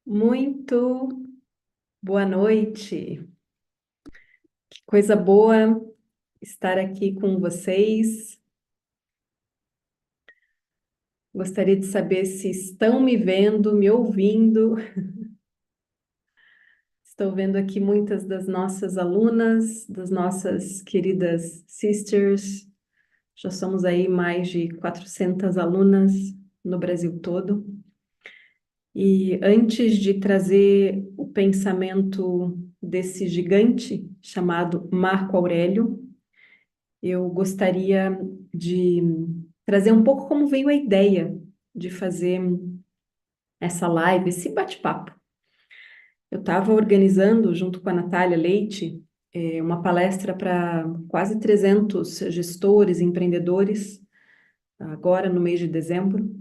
Muito boa noite. Que coisa boa estar aqui com vocês. Gostaria de saber se estão me vendo, me ouvindo. Estou vendo aqui muitas das nossas alunas, das nossas queridas sisters. Já somos aí mais de 400 alunas no Brasil todo. E antes de trazer o pensamento desse gigante chamado Marco Aurélio, eu gostaria de trazer um pouco como veio a ideia de fazer essa live, esse bate-papo. Eu estava organizando, junto com a Natália Leite, uma palestra para quase 300 gestores, empreendedores, agora no mês de dezembro.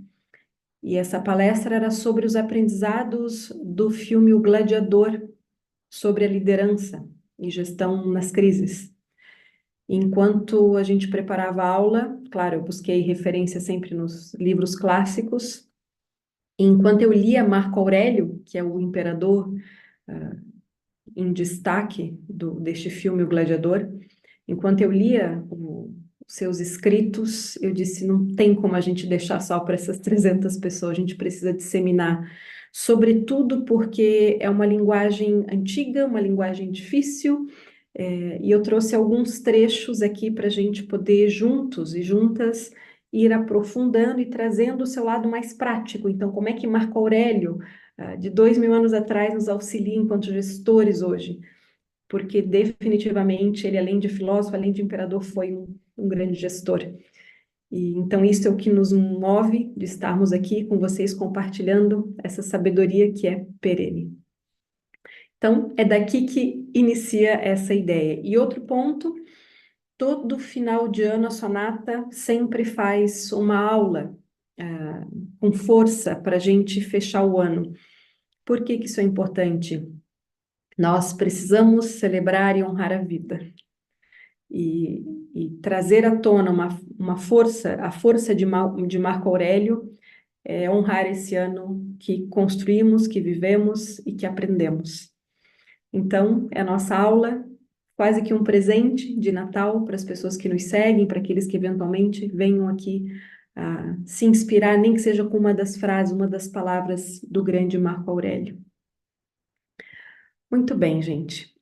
E essa palestra era sobre os aprendizados do filme O Gladiador, sobre a liderança e gestão nas crises. Enquanto a gente preparava a aula, claro, eu busquei referência sempre nos livros clássicos. E enquanto eu lia Marco Aurélio, que é o imperador em destaque deste filme O Gladiador, enquanto eu lia os seus escritos, eu disse, não tem como a gente deixar só para essas 300 pessoas, a gente precisa disseminar, sobretudo porque é uma linguagem antiga, uma linguagem difícil. E eu trouxe alguns trechos aqui para a gente poder, juntos e juntas, ir aprofundando e trazendo o seu lado mais prático. Então, como é que Marco Aurélio, de 2000 anos atrás, nos auxilia enquanto gestores hoje? Porque definitivamente ele, além de filósofo, além de imperador, foi um grande gestor. E então isso é o que nos move de estarmos aqui com vocês compartilhando essa sabedoria que é perene. Então, é daqui que inicia essa ideia. E outro ponto, todo final de ano a Sonata sempre faz uma aula com força para a gente fechar o ano. Por que que isso é importante? Nós precisamos celebrar e honrar a vida. E, e trazer à tona uma força, a força de Marco Aurélio, é honrar esse ano que construímos, que vivemos e que aprendemos. Então, é a nossa aula, quase que um presente de Natal para as pessoas que nos seguem, para aqueles que eventualmente venham aqui se inspirar, nem que seja com uma das frases, uma das palavras do grande Marco Aurélio. Muito bem, gente.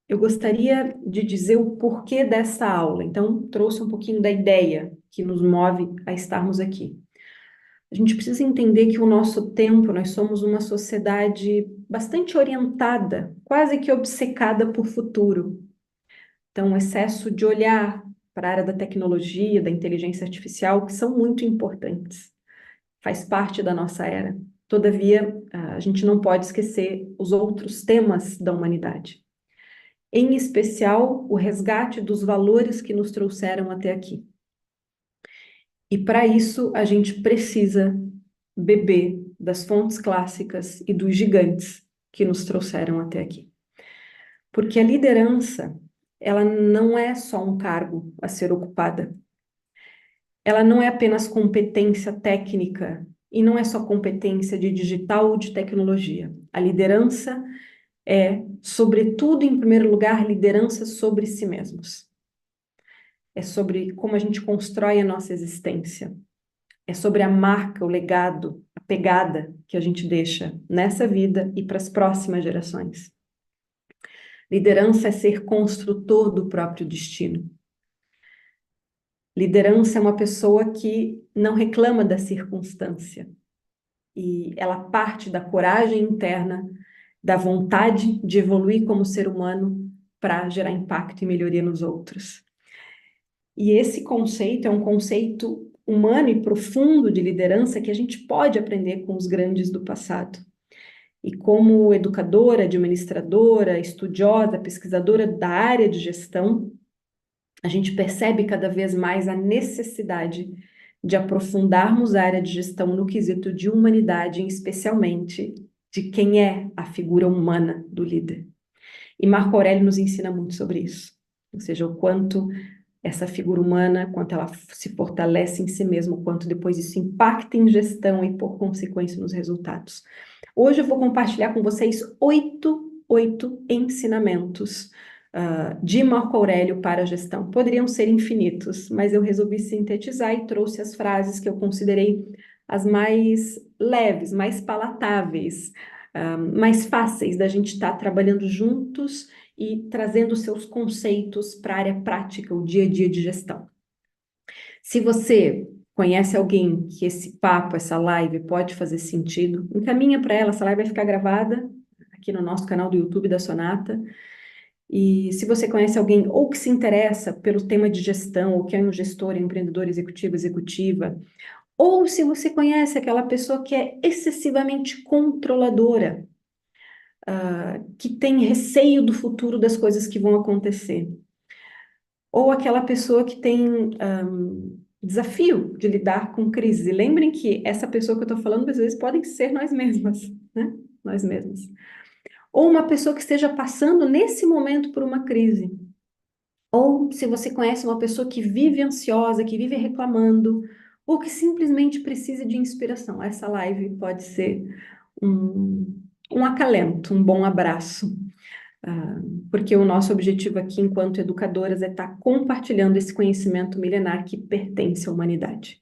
Eu gostaria de dizer o porquê dessa aula. Então, trouxe um pouquinho da ideia que nos move a estarmos aqui. A gente precisa entender que o nosso tempo, nós somos uma sociedade bastante orientada, quase que obcecada por futuro. Então, o excesso de olhar para a área da tecnologia, da inteligência artificial, que são muito importantes, faz parte da nossa era. Todavia, a gente não pode esquecer os outros temas da humanidade. Em especial, o resgate dos valores que nos trouxeram até aqui. E para isso, a gente precisa beber das fontes clássicas e dos gigantes que nos trouxeram até aqui. Porque a liderança, ela não é só um cargo a ser ocupada. Ela não é apenas competência técnica e não é só competência de digital ou de tecnologia. A liderança é, sobretudo, em primeiro lugar, liderança sobre si mesmos. É sobre como a gente constrói a nossa existência. É sobre a marca, o legado, a pegada que a gente deixa nessa vida e para as próximas gerações. Liderança é ser construtor do próprio destino. Liderança é uma pessoa que não reclama da circunstância. E ela parte da coragem interna, da vontade de evoluir como ser humano para gerar impacto e melhoria nos outros. E esse conceito é um conceito humano e profundo de liderança que a gente pode aprender com os grandes do passado. E como educadora, administradora, estudiosa, pesquisadora da área de gestão, a gente percebe cada vez mais a necessidade de aprofundarmos a área de gestão no quesito de humanidade, especialmente de quem é a figura humana do líder. E Marco Aurélio nos ensina muito sobre isso, ou seja, o quanto essa figura humana, quanto ela se fortalece em si mesma, quanto depois isso impacta em gestão e, por consequência, nos resultados. Hoje eu vou compartilhar com vocês oito ensinamentos de Marco Aurélio para a gestão. Poderiam ser infinitos, mas eu resolvi sintetizar e trouxe as frases que eu considerei as mais leves, mais palatáveis, mais fáceis da gente estar trabalhando juntos e trazendo seus conceitos para a área prática, o dia a dia de gestão. Se você conhece alguém que esse papo, essa live pode fazer sentido, encaminha para ela, essa live vai ficar gravada aqui no nosso canal do YouTube da Sonata. E se você conhece alguém ou que se interessa pelo tema de gestão, ou que é um gestor, empreendedor, executivo, executiva, ou se você conhece aquela pessoa que é excessivamente controladora, que tem receio do futuro das coisas que vão acontecer, ou aquela pessoa que tem desafio de lidar com crise. Lembrem que essa pessoa que eu estou falando, às vezes, podem ser nós mesmas, né? Nós mesmas. Ou uma pessoa que esteja passando nesse momento por uma crise. Ou se você conhece uma pessoa que vive ansiosa, que vive reclamando, ou que simplesmente precisa de inspiração. Essa live pode ser um acalento, um bom abraço. Porque o nosso objetivo aqui, enquanto educadoras, é estar compartilhando esse conhecimento milenar que pertence à humanidade.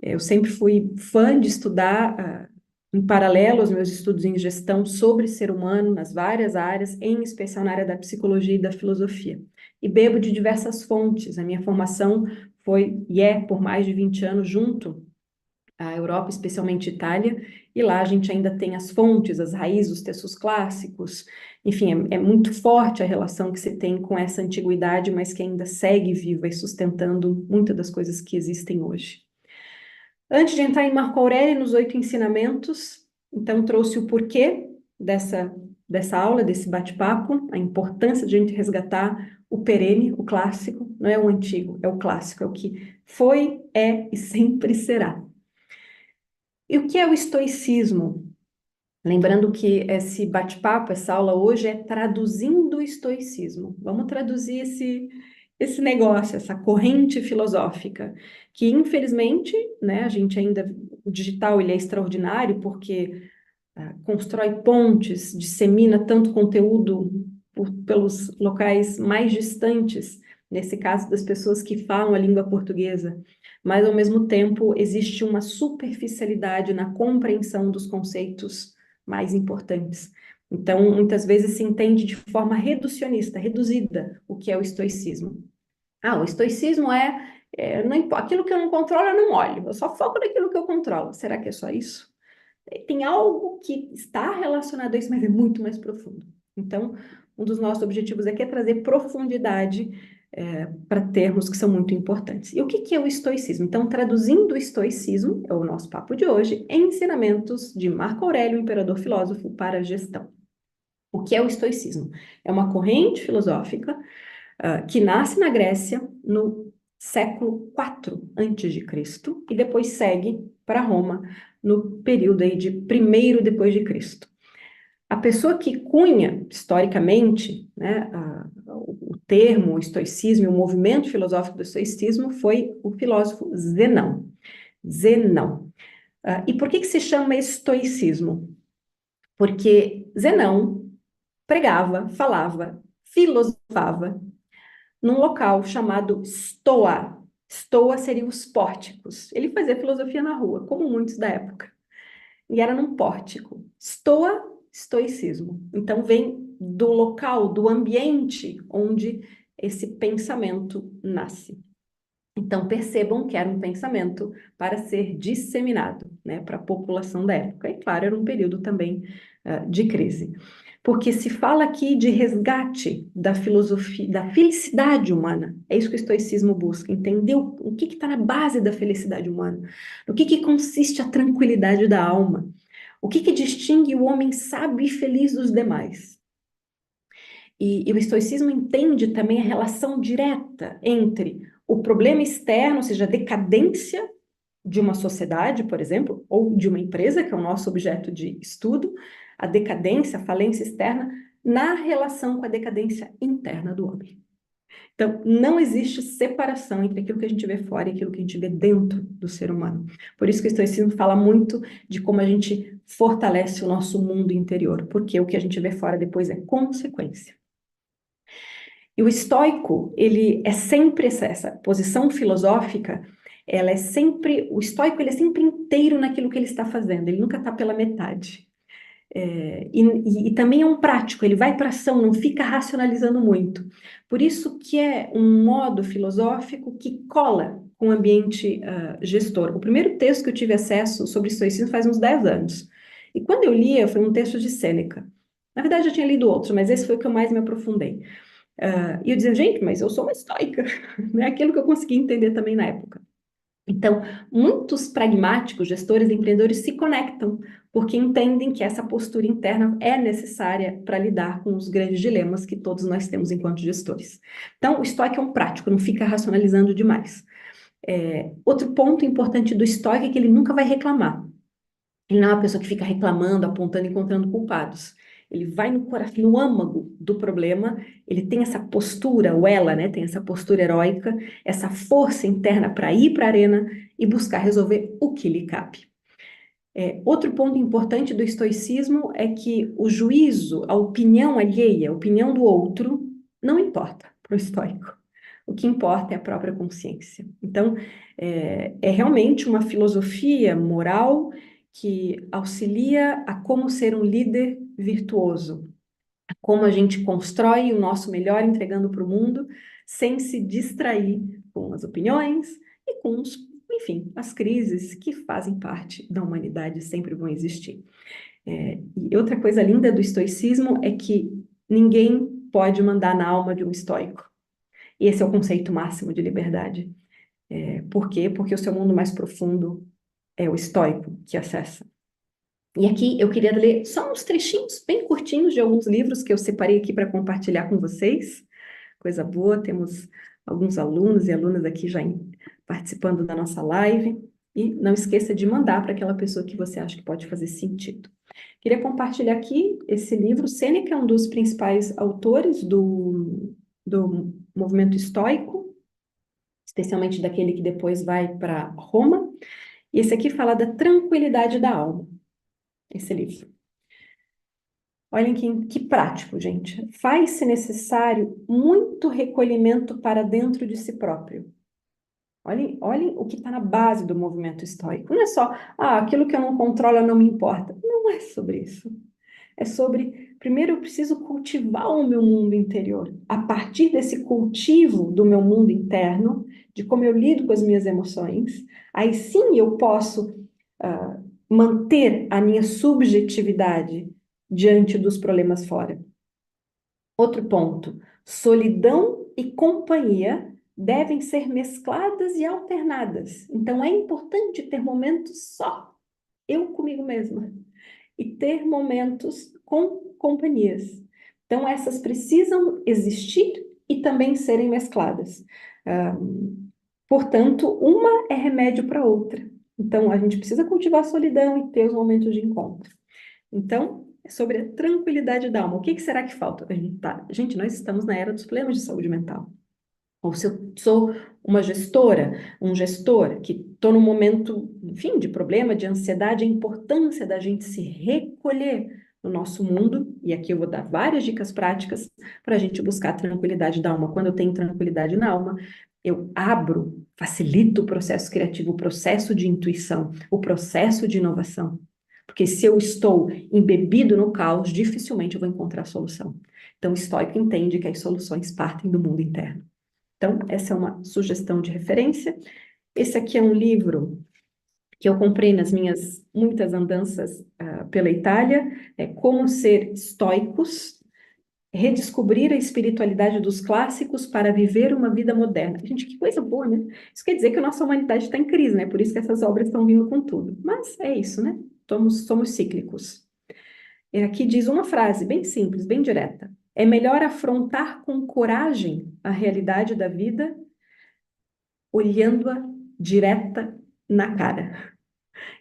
Eu sempre fui fã de estudar, em paralelo aos meus estudos em gestão, sobre ser humano nas várias áreas, em especial na área da psicologia e da filosofia. E bebo de diversas fontes. A minha formação foi e é por mais de 20 anos junto à Europa, especialmente Itália, e lá a gente ainda tem as fontes, as raízes, os textos clássicos, enfim, é muito forte a relação que se tem com essa antiguidade, mas que ainda segue viva e sustentando muitas das coisas que existem hoje. Antes de entrar em Marco Aurélio, nos 8 ensinamentos, então trouxe o porquê dessa aula, desse bate-papo, a importância de a gente resgatar o perene, o clássico, não é o antigo, é o clássico, é o que foi, é e sempre será. E o que é o estoicismo? Lembrando que esse bate-papo, essa aula hoje é traduzindo o estoicismo. Vamos traduzir esse negócio, essa corrente filosófica, que infelizmente, né, a gente ainda, o digital ele é extraordinário porque constrói pontes, dissemina tanto conteúdo pelos locais mais distantes, nesse caso das pessoas que falam a língua portuguesa, mas ao mesmo tempo existe uma superficialidade na compreensão dos conceitos mais importantes. Então, muitas vezes se entende de forma reducionista, reduzida, o que é o estoicismo. O estoicismo aquilo que eu não controlo, eu não olho, eu só foco naquilo que eu controlo. Será que é só isso? Tem algo que está relacionado a isso, mas é muito mais profundo. Então, um dos nossos objetivos aqui é trazer profundidade para termos que são muito importantes. E o que é o estoicismo? Então, traduzindo o estoicismo, é o nosso papo de hoje, em ensinamentos de Marco Aurélio, imperador filósofo, para a gestão. O que é o estoicismo? É uma corrente filosófica que nasce na Grécia no século IV a.C. e depois segue para Roma no período aí de primeiro depois de Cristo. A pessoa que cunha, historicamente, né, o termo o estoicismo, o movimento filosófico do estoicismo foi o filósofo Zenão. Zenão. E por que se chama estoicismo? Porque Zenão pregava, falava, filosofava num local chamado Stoa. Stoa seriam os pórticos. Ele fazia filosofia na rua, como muitos da época. E era num pórtico. Stoa, estoicismo. Então vem do local, do ambiente onde esse pensamento nasce. Então percebam que era um pensamento para ser disseminado, né, para a população da época. E claro, era um período também de crise. Porque se fala aqui de resgate da filosofia, da felicidade humana. É isso que o estoicismo busca, entender o que está na base da felicidade humana. No que consiste a tranquilidade da alma. O que distingue o homem sábio e feliz dos demais. E o estoicismo entende também a relação direta entre o problema externo, ou seja, a decadência de uma sociedade, por exemplo, ou de uma empresa, que é o nosso objeto de estudo, a decadência, a falência externa, na relação com a decadência interna do homem. Então, não existe separação entre aquilo que a gente vê fora e aquilo que a gente vê dentro do ser humano. Por isso que o estoicismo fala muito de como a gente fortalece o nosso mundo interior, porque o que a gente vê fora depois é consequência. E o estoico, ele é sempre essa posição filosófica, ela é sempre, o estoico ele é sempre inteiro naquilo que ele está fazendo, ele nunca está pela metade. E também é um prático, ele vai para ação, não fica racionalizando muito. Por isso que é um modo filosófico que cola com o ambiente gestor. O primeiro texto que eu tive acesso sobre estoicismo faz uns 10 anos. E quando eu lia, foi um texto de Sêneca. Na verdade, eu tinha lido outros, mas esse foi o que eu mais me aprofundei. E eu dizia, gente, mas eu sou uma estoica. É aquilo que eu consegui entender também na época. Então, muitos pragmáticos, gestores, empreendedores se conectam, porque entendem que essa postura interna é necessária para lidar com os grandes dilemas que todos nós temos enquanto gestores. Então, o estoico é um prático, não fica racionalizando demais. Outro ponto importante do estoico é que ele nunca vai reclamar. Ele não é uma pessoa que fica reclamando, apontando, encontrando culpados. Ele vai no coração, no âmago do problema, ele tem essa postura, o ela, né? Tem essa postura heróica, essa força interna para ir para a arena e buscar resolver o que lhe cabe. Outro ponto importante do estoicismo é que o juízo, a opinião alheia, a opinião do outro, não importa para o estoico. O que importa é a própria consciência. Então, é realmente uma filosofia moral que auxilia a como ser um líder virtuoso, a como a gente constrói o nosso melhor entregando para o mundo, sem se distrair com as opiniões e com enfim, as crises que fazem parte da humanidade sempre vão existir. E outra coisa linda do estoicismo é que ninguém pode mandar na alma de um estoico. E esse é o conceito máximo de liberdade. Por quê? Porque o seu mundo mais profundo é o estoico que acessa. E aqui eu queria ler só uns trechinhos bem curtinhos de alguns livros que eu separei aqui para compartilhar com vocês. Coisa boa, temos alguns alunos e alunas aqui já participando da nossa live. E não esqueça de mandar para aquela pessoa que você acha que pode fazer sentido. Queria compartilhar aqui esse livro. Sêneca é um dos principais autores do movimento estoico, especialmente daquele que depois vai para Roma. E esse aqui fala da tranquilidade da alma, esse livro. Olhem que prático, gente. Faz-se necessário muito recolhimento para dentro de si próprio. Olhem o que está na base do movimento estoico. Não é só, aquilo que eu não controlo não me importa. Não é sobre isso. É sobre, primeiro eu preciso cultivar o meu mundo interior. A partir desse cultivo do meu mundo interno, de como eu lido com as minhas emoções, aí sim eu posso manter a minha subjetividade diante dos problemas fora. Outro ponto, solidão e companhia devem ser mescladas e alternadas. Então é importante ter momentos só eu comigo mesma e ter momentos com companhias. Então, essas precisam existir e também serem mescladas. Portanto, uma é remédio para outra. Então, a gente precisa cultivar a solidão e ter os momentos de encontro. Então, é sobre a tranquilidade da alma. O que será que falta? Gente, nós estamos na era dos problemas de saúde mental. Ou se eu sou uma gestora, um gestor que estou num momento, enfim, de problema, de ansiedade, a importância da gente se recolher no nosso mundo, e aqui eu vou dar várias dicas práticas para a gente buscar a tranquilidade da alma. Quando eu tenho tranquilidade na alma, eu facilito o processo criativo, o processo de intuição, o processo de inovação. Porque se eu estou embebido no caos, dificilmente eu vou encontrar a solução. Então, o estoico entende que as soluções partem do mundo interno. Então, essa é uma sugestão de referência. Esse aqui é um livro que eu comprei nas minhas muitas andanças pela Itália, Como Ser Estoicos, Redescobrir a Espiritualidade dos Clássicos para Viver uma Vida Moderna. Gente, que coisa boa, né? Isso quer dizer que a nossa humanidade está em crise, né? Por isso que essas obras estão vindo com tudo. Mas é isso, né? Somos cíclicos. E aqui diz uma frase bem simples, bem direta. É melhor afrontar com coragem a realidade da vida olhando-a direta na cara.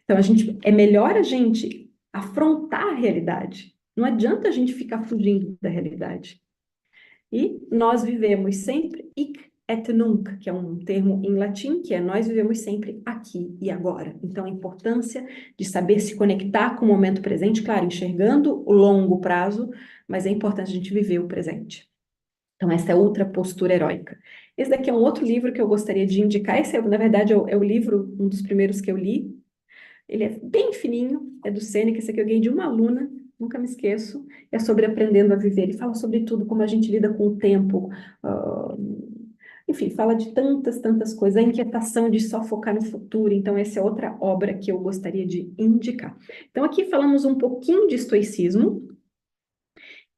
Então, é melhor a gente afrontar a realidade. Não adianta a gente ficar fugindo da realidade. E nós vivemos sempre hic et nunc, que é um termo em latim, que é nós vivemos sempre aqui e agora. Então, a importância de saber se conectar com o momento presente, claro, enxergando o longo prazo, mas é importante a gente viver o presente. Então, essa é outra postura heróica. Esse daqui é um outro livro que eu gostaria de indicar. Esse, na verdade, é o livro, um dos primeiros que eu li. Ele é bem fininho, é do Sêneca. Esse aqui eu ganhei de uma aluna, nunca me esqueço. É sobre aprendendo a viver. Ele fala sobre tudo, como a gente lida com o tempo. ah, Enfim, fala de tantas, tantas coisas. A inquietação de só focar no futuro. Então, essa é outra obra que eu gostaria de indicar. Então, aqui falamos um pouquinho de estoicismo.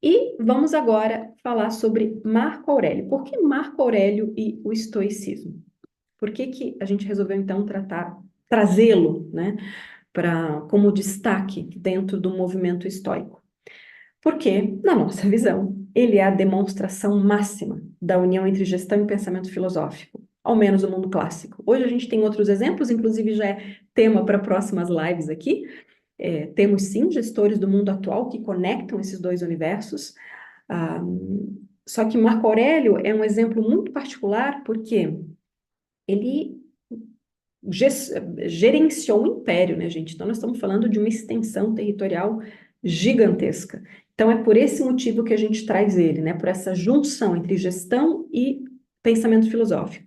E vamos agora falar sobre Marco Aurélio. Por que Marco Aurélio e o estoicismo? Por que que a gente resolveu então trazê-lo, né, como destaque dentro do movimento estoico? Porque, na nossa visão, ele é a demonstração máxima da união entre gestão e pensamento filosófico, ao menos no mundo clássico. Hoje a gente tem outros exemplos, inclusive já é tema para próximas lives aqui. Temos sim gestores do mundo atual que conectam esses dois universos. Ah, Só que Marco Aurélio é um exemplo muito particular porque ele gerenciou um império, né, gente? Então, nós estamos falando de uma extensão territorial gigantesca. Então, é por esse motivo que a gente traz ele, né? Por essa junção entre gestão e pensamento filosófico.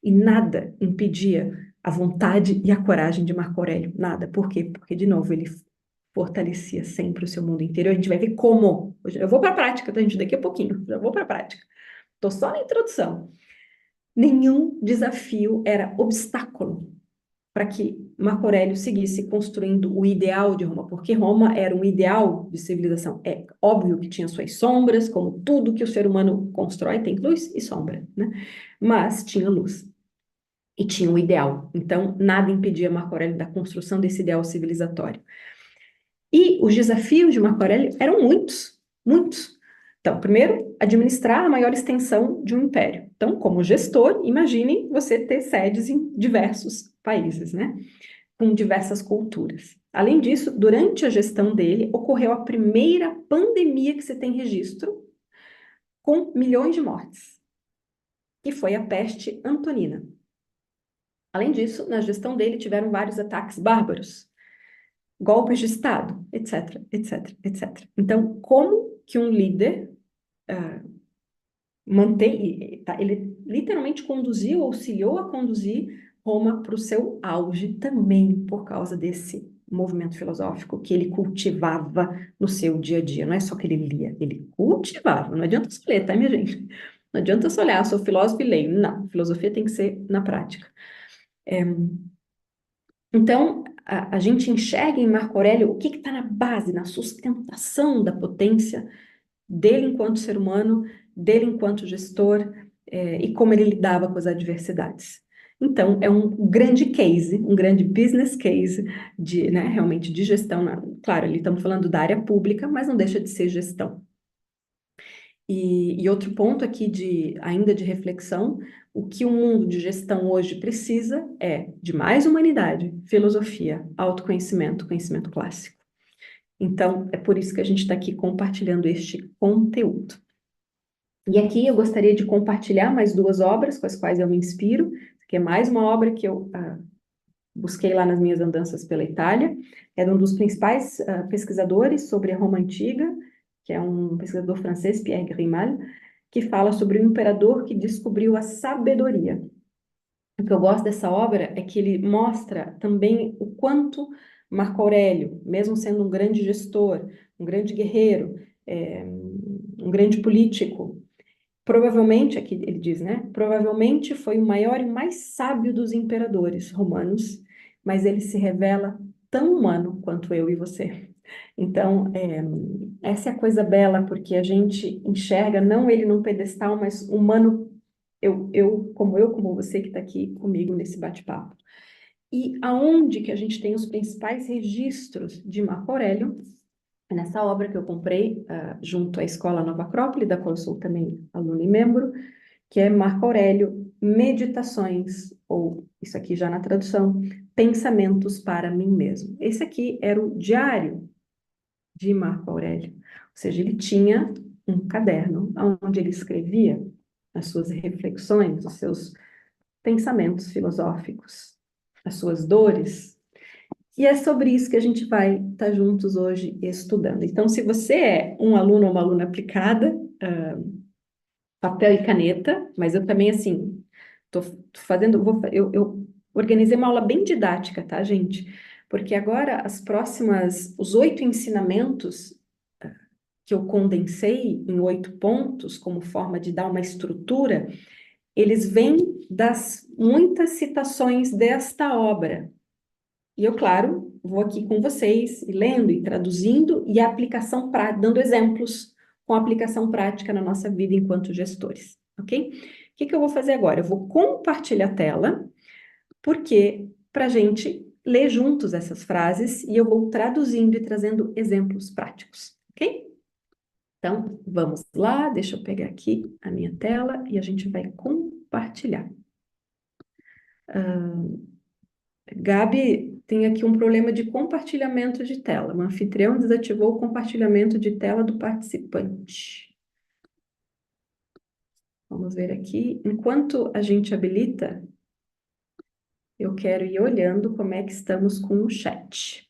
E nada impedia a vontade e a coragem de Marco Aurélio. Nada. Por quê? Porque, de novo, ele fortalecia sempre o seu mundo interior. A gente vai ver como. Eu vou para a prática, tá, gente? Daqui a pouquinho. Já vou para a prática. Estou só na introdução. Nenhum desafio era obstáculo para que Marco Aurélio seguisse construindo o ideal de Roma, porque Roma era um ideal de civilização. É óbvio que tinha suas sombras, como tudo que o ser humano constrói tem luz e sombra, né? Mas tinha luz e tinha um ideal. Então, nada impedia Marco Aurélio da construção desse ideal civilizatório. E os desafios de Marco Aurélio eram muitos, muitos. Então, primeiro, administrar a maior extensão de um império. Então, como gestor, imagine você ter sedes em diversos países, né? Com diversas culturas. Além disso, durante a gestão dele, ocorreu a primeira pandemia que se tem registro, com milhões de mortes, que foi a peste antonina. Além disso, na gestão dele tiveram vários ataques bárbaros, golpes de Estado, etc, etc, etc. Então, como que um líder ele literalmente conduziu, auxiliou a conduzir Roma para o seu auge também por causa desse movimento filosófico que ele cultivava no seu dia a dia. Não é só que ele lia, ele cultivava. Não adianta só ler, tá, minha gente? Não adianta só olhar, sou filósofo e leio. Não, filosofia tem que ser na prática. Então, a gente enxerga em Marco Aurélio o que está na base, na sustentação da potência dele enquanto ser humano, dele enquanto gestor, e como ele lidava com as adversidades. Então, é um grande case, um grande business case de, né, realmente de gestão. Claro, ali estamos falando da área pública, mas não deixa de ser gestão. E outro ponto aqui ainda de reflexão, o que o mundo de gestão hoje precisa é de mais humanidade, filosofia, autoconhecimento, conhecimento clássico. Então, é por isso que a gente está aqui compartilhando este conteúdo. E aqui eu gostaria de compartilhar mais duas obras com as quais eu me inspiro, que é mais uma obra que eu busquei lá nas minhas andanças pela Itália. É de um dos principais pesquisadores sobre a Roma Antiga, que é um pesquisador francês, Pierre Grimal, que fala sobre o imperador que descobriu a sabedoria. O que eu gosto dessa obra é que ele mostra também o quanto Marco Aurélio, mesmo sendo um grande gestor, um grande guerreiro, um grande político, provavelmente, aqui ele diz, né? Provavelmente foi o maior e mais sábio dos imperadores romanos, mas ele se revela tão humano quanto eu e você. Então, essa é a coisa bela, porque a gente enxerga não ele num pedestal, mas humano, como você que está aqui comigo nesse bate-papo. E aonde que a gente tem os principais registros de Marco Aurélio? É nessa obra que eu comprei junto à Escola Nova Acrópole, da qual eu sou também aluna e membro, que é Marco Aurélio, Meditações, ou isso aqui já na tradução, Pensamentos para mim mesmo. Esse aqui era o diário de Marco Aurélio, ou seja, ele tinha um caderno onde ele escrevia as suas reflexões, os seus pensamentos filosóficos, as suas dores. E é sobre isso que a gente vai estar juntos hoje estudando. Então, se você é um aluno ou uma aluna aplicada, papel e caneta, mas eu também, assim, tô fazendo, eu organizei uma aula bem didática, tá, gente? Porque agora os 8 ensinamentos que eu condensei em 8 pontos, como forma de dar uma estrutura, eles vêm das muitas citações desta obra. E eu, claro, vou aqui com vocês, e lendo e traduzindo, e a aplicação prática, dando exemplos com aplicação prática na nossa vida enquanto gestores, ok? O que eu vou fazer agora? Eu vou compartilhar a tela, porque para a gente ler juntos essas frases, e eu vou traduzindo e trazendo exemplos práticos, ok? Então, vamos lá, deixa eu pegar aqui a minha tela e a gente vai compartilhar. Gabi, tem aqui um problema de compartilhamento de tela. O anfitrião desativou o compartilhamento de tela do participante. Vamos ver aqui. Enquanto a gente habilita, eu quero ir olhando como é que estamos com o chat.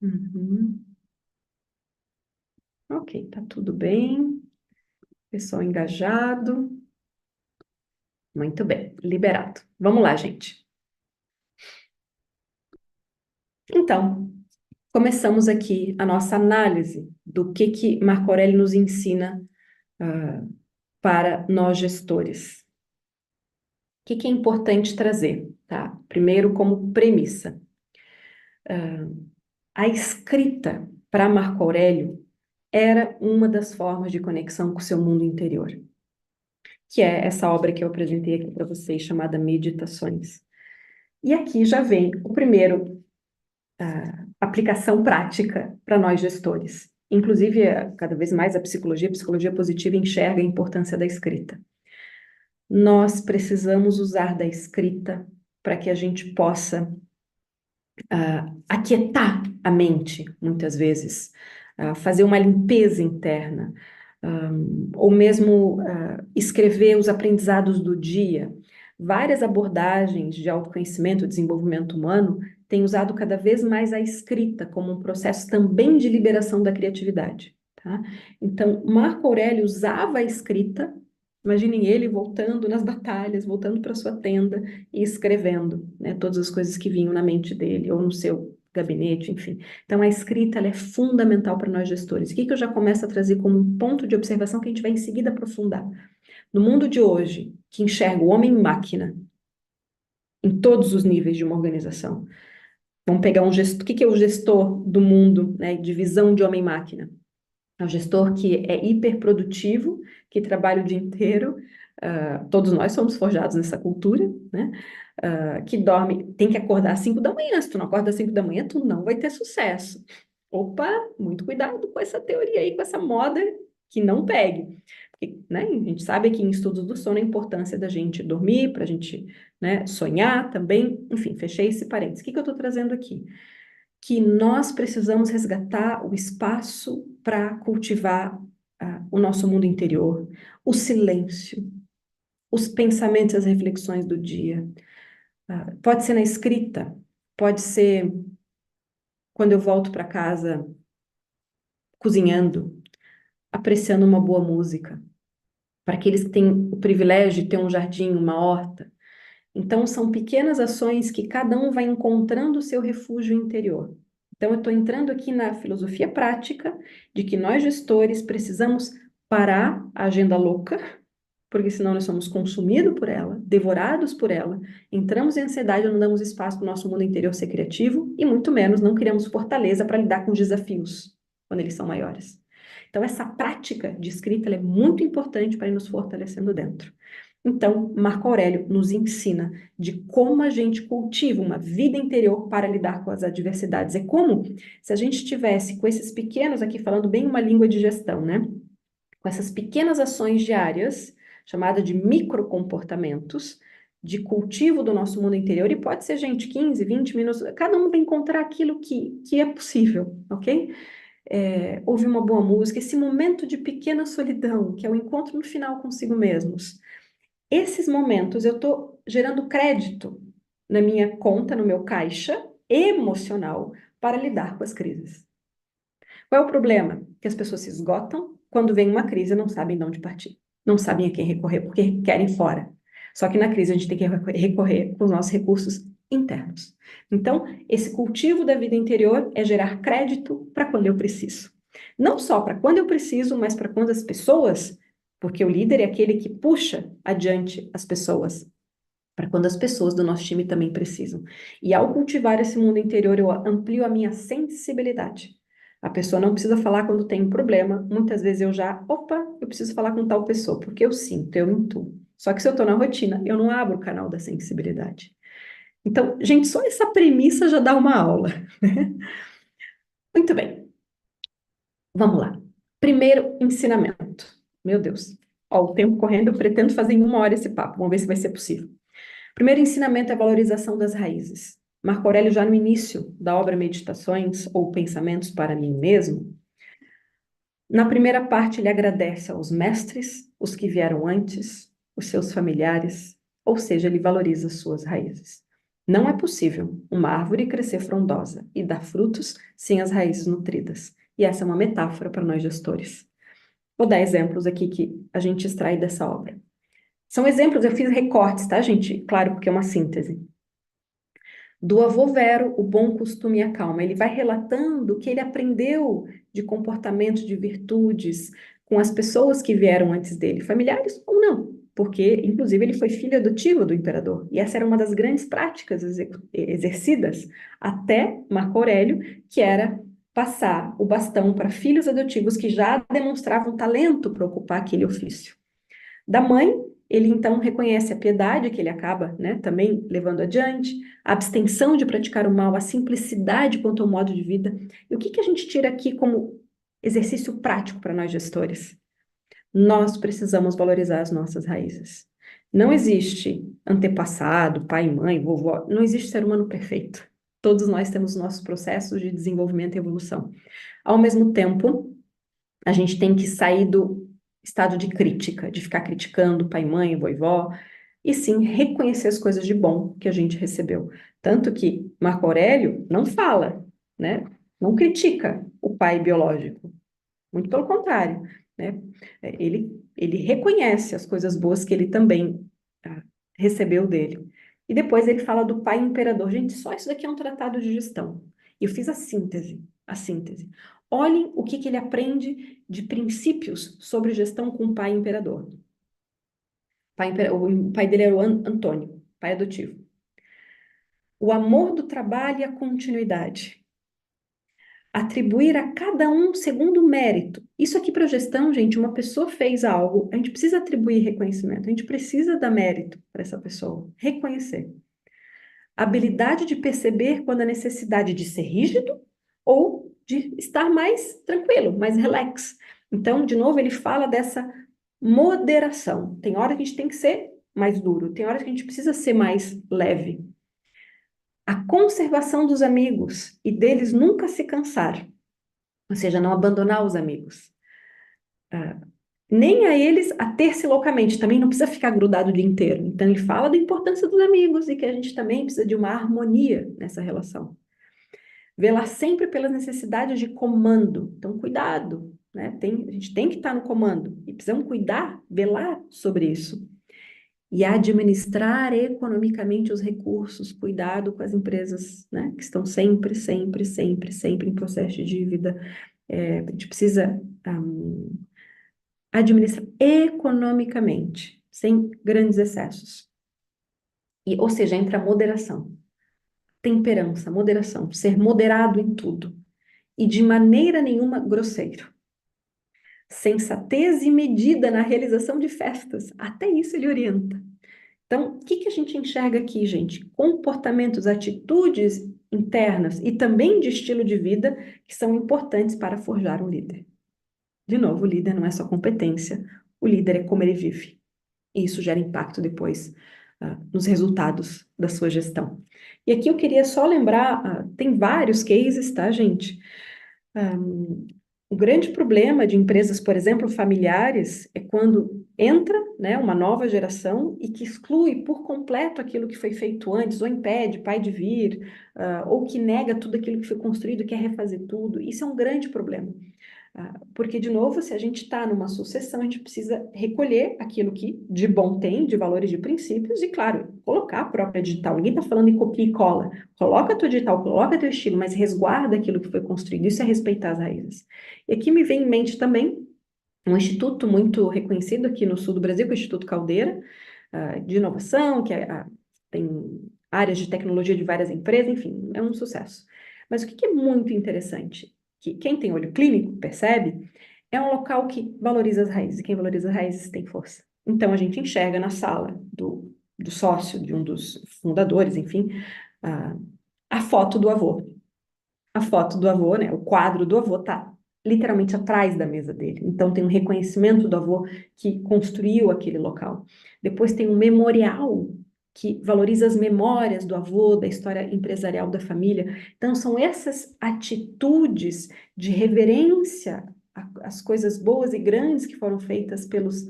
Uhum. Ok, tá tudo bem. Pessoal engajado. Muito bem, liberado. Vamos lá, gente. Então, começamos aqui a nossa análise do que Marco Aurélio nos ensina para nós gestores. O que é importante trazer, tá? Primeiro, como premissa. A escrita para Marco Aurélio era uma das formas de conexão com o seu mundo interior, que é essa obra que eu apresentei aqui para vocês, chamada Meditações. E aqui já vem o primeiro aplicação prática para nós gestores. Inclusive, cada vez mais a psicologia positiva enxerga a importância da escrita. Nós precisamos usar da escrita para que a gente possa aquietar a mente, muitas vezes, fazer uma limpeza interna, ou mesmo escrever os aprendizados do dia. Várias abordagens de autoconhecimento e desenvolvimento humano têm usado cada vez mais a escrita como um processo também de liberação da criatividade. Tá? Então, Marco Aurélio usava a escrita. Imaginem ele voltando nas batalhas, voltando para sua tenda e escrevendo, né, todas as coisas que vinham na mente dele ou no seu gabinete, enfim. Então, a escrita ela é fundamental para nós gestores. O que eu já começo a trazer como um ponto de observação que a gente vai em seguida aprofundar? No mundo de hoje, que enxerga o homem-máquina em todos os níveis de uma organização, vamos pegar um gestor. O que é o gestor do mundo, né, de visão de homem-máquina? É um gestor que é hiperprodutivo, que trabalha o dia inteiro, todos nós somos forjados nessa cultura, né? Que dorme, tem que acordar às 5 da manhã, se tu não acorda às 5 da manhã, tu não vai ter sucesso. Opa, muito cuidado com essa teoria aí, com essa moda, que não pegue. Porque, né, a gente sabe aqui em estudos do sono a importância da gente dormir, para a gente, né, sonhar também, enfim, fechei esse parênteses. O que eu estou trazendo aqui? Que nós precisamos resgatar o espaço para cultivar o nosso mundo interior, o silêncio, os pensamentos e as reflexões do dia. Pode ser na escrita, pode ser quando eu volto para casa cozinhando, apreciando uma boa música. Para aqueles que têm o privilégio de ter um jardim, uma horta. Então, são pequenas ações que cada um vai encontrando o seu refúgio interior. Então, eu estou entrando aqui na filosofia prática de que nós, gestores, precisamos parar a agenda louca, porque senão nós somos consumidos por ela, devorados por ela, entramos em ansiedade, não damos espaço para o nosso mundo interior ser criativo e, muito menos, não criamos fortaleza para lidar com os desafios quando eles são maiores. Então, essa prática de escrita ela é muito importante para ir nos fortalecendo dentro. Então, Marco Aurélio nos ensina de como a gente cultiva uma vida interior para lidar com as adversidades. É como se a gente tivesse com esses pequenos, aqui falando bem uma língua de gestão, né? Com essas pequenas ações diárias, chamada de microcomportamentos, de cultivo do nosso mundo interior, e pode ser, gente, 15, 20 minutos, cada um vai encontrar aquilo que é possível, ok? ouvir uma boa música, esse momento de pequena solidão, que é o encontro no final consigo mesmos. Esses momentos eu estou gerando crédito na minha conta, no meu caixa emocional para lidar com as crises. Qual é o problema? Que as pessoas se esgotam, quando vem uma crise não sabem de onde partir, não sabem a quem recorrer, porque querem fora. Só que na crise a gente tem que recorrer com os nossos recursos internos. Então, esse cultivo da vida interior é gerar crédito para quando eu preciso. Não só para quando eu preciso, mas para quando as pessoas, porque o líder é aquele que puxa adiante as pessoas, para quando as pessoas do nosso time também precisam. E ao cultivar esse mundo interior, eu amplio a minha sensibilidade. A pessoa não precisa falar quando tem um problema. Muitas vezes eu preciso falar com tal pessoa, porque eu sinto, eu intuo. Só que se eu estou na rotina, eu não abro o canal da sensibilidade. Então, gente, só essa premissa já dá uma aula. Muito bem, vamos lá. Primeiro ensinamento. Meu Deus, ó, o tempo correndo, eu pretendo fazer em 1 hora esse papo. Vamos ver se vai ser possível. Primeiro ensinamento é a valorização das raízes. Marco Aurélio, já no início da obra Meditações ou Pensamentos para mim mesmo, na primeira parte ele agradece aos mestres, os que vieram antes, os seus familiares, ou seja, ele valoriza as suas raízes. Não é possível uma árvore crescer frondosa e dar frutos sem as raízes nutridas. E essa é uma metáfora para nós gestores. Vou dar exemplos aqui que a gente extrai dessa obra. São exemplos, eu fiz recortes, tá, gente? Claro, porque é uma síntese. Do avô Vero, o bom costume e a calma. Ele vai relatando o que ele aprendeu de comportamento, de virtudes, com as pessoas que vieram antes dele, familiares ou não, porque, inclusive, ele foi filho adotivo do imperador. E essa era uma das grandes práticas exercidas até Marco Aurélio, que era passar o bastão para filhos adotivos que já demonstravam talento para ocupar aquele ofício. Da mãe, ele então reconhece a piedade que ele acaba, né, também levando adiante, a abstenção de praticar o mal, a simplicidade quanto ao modo de vida. E o que que a gente tira aqui como exercício prático para nós gestores? Nós precisamos valorizar as nossas raízes. Não existe antepassado, pai, mãe, vovó, não existe ser humano perfeito. Todos nós temos nossos processos de desenvolvimento e evolução. Ao mesmo tempo, a gente tem que sair do estado de crítica, de ficar criticando pai, mãe, vó e vó, e sim reconhecer as coisas de bom que a gente recebeu. Tanto que Marco Aurélio não fala, né? Não critica o pai biológico. Muito pelo contrário, né? Ele reconhece as coisas boas que ele também recebeu dele. E depois ele fala do pai imperador. Gente, só isso daqui é um tratado de gestão. E eu fiz a síntese, a síntese. Olhem o que ele aprende de princípios sobre gestão com o pai imperador. O pai dele era o Antônio, pai adotivo. O amor do trabalho e a continuidade. Atribuir a cada um segundo o mérito. Isso aqui para gestão, gente, uma pessoa fez algo, a gente precisa atribuir reconhecimento, a gente precisa dar mérito para essa pessoa, reconhecer. A habilidade de perceber quando a necessidade de ser rígido ou de estar mais tranquilo, mais relax. Então, de novo, ele fala dessa moderação. Tem hora que a gente tem que ser mais duro, tem horas que a gente precisa ser mais leve. A conservação dos amigos e deles nunca se cansar, ou seja, não abandonar os amigos. Nem a eles a ter-se loucamente, também não precisa ficar grudado o dia inteiro. Então, ele fala da importância dos amigos e que a gente também precisa de uma harmonia nessa relação. Velar sempre pelas necessidades de comando. Então, cuidado, né? A gente tem que estar no comando e precisamos cuidar, velar sobre isso. E administrar economicamente os recursos, cuidado com as empresas, né, que estão sempre, sempre, sempre, sempre em processo de dívida. A gente precisa administrar economicamente, sem grandes excessos. Ou seja, entra a moderação, temperança, moderação, ser moderado em tudo e de maneira nenhuma grosseiro. Sensatez e medida na realização de festas, até isso ele orienta. Então, o que a gente enxerga aqui, gente? Comportamentos, atitudes internas e também de estilo de vida que são importantes para forjar um líder. De novo, o líder não é só competência, o líder é como ele vive. E isso gera impacto depois nos resultados da sua gestão. E aqui eu queria só lembrar, tem vários cases, tá, gente? O grande problema de empresas, por exemplo, familiares, é quando entra, né, uma nova geração e que exclui por completo aquilo que foi feito antes, ou impede pai de vir, ou que nega tudo aquilo que foi construído, quer refazer tudo. Isso é um grande problema. Porque, de novo, se a gente está numa sucessão, a gente precisa recolher aquilo que de bom tem, de valores, de princípios, e, claro, colocar a própria digital. Ninguém está falando em copia e cola. Coloca a tua digital, coloca teu estilo, mas resguarda aquilo que foi construído. Isso é respeitar as raízes. E aqui me vem em mente também um instituto muito reconhecido aqui no sul do Brasil, que é o Instituto Caldeira, de inovação, tem áreas de tecnologia de várias empresas, enfim, é um sucesso. Mas o que é muito interessante, que quem tem olho clínico percebe, é um local que valoriza as raízes, e quem valoriza as raízes tem força. Então, a gente enxerga na sala do sócio, de um dos fundadores, enfim, a, a foto do avô. A foto do avô, né, o quadro do avô está literalmente atrás da mesa dele. Então, tem um reconhecimento do avô que construiu aquele local. Depois tem um memorial que valoriza as memórias do avô, da história empresarial da família. Então, são essas atitudes de reverência às coisas boas e grandes que foram feitas pelos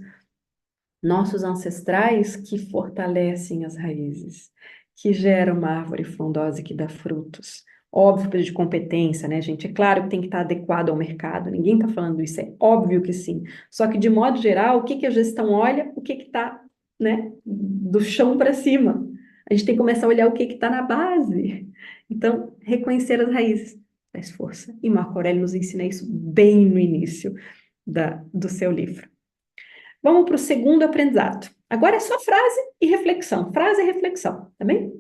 nossos ancestrais que fortalecem as raízes, que geram uma árvore frondosa que dá frutos. Óbvio, precisa de competência, né, gente? É claro que tem que estar adequado ao mercado, ninguém está falando isso, é óbvio que sim. Só que, de modo geral, o que que a gestão olha? O que que está, né, do chão para cima. A gente tem que começar a olhar o que que está na base. Então, reconhecer as raízes traz força. E Marco Aurélio nos ensina isso bem no início do seu livro. Vamos para o segundo aprendizado. Agora é só frase e reflexão, tá bem?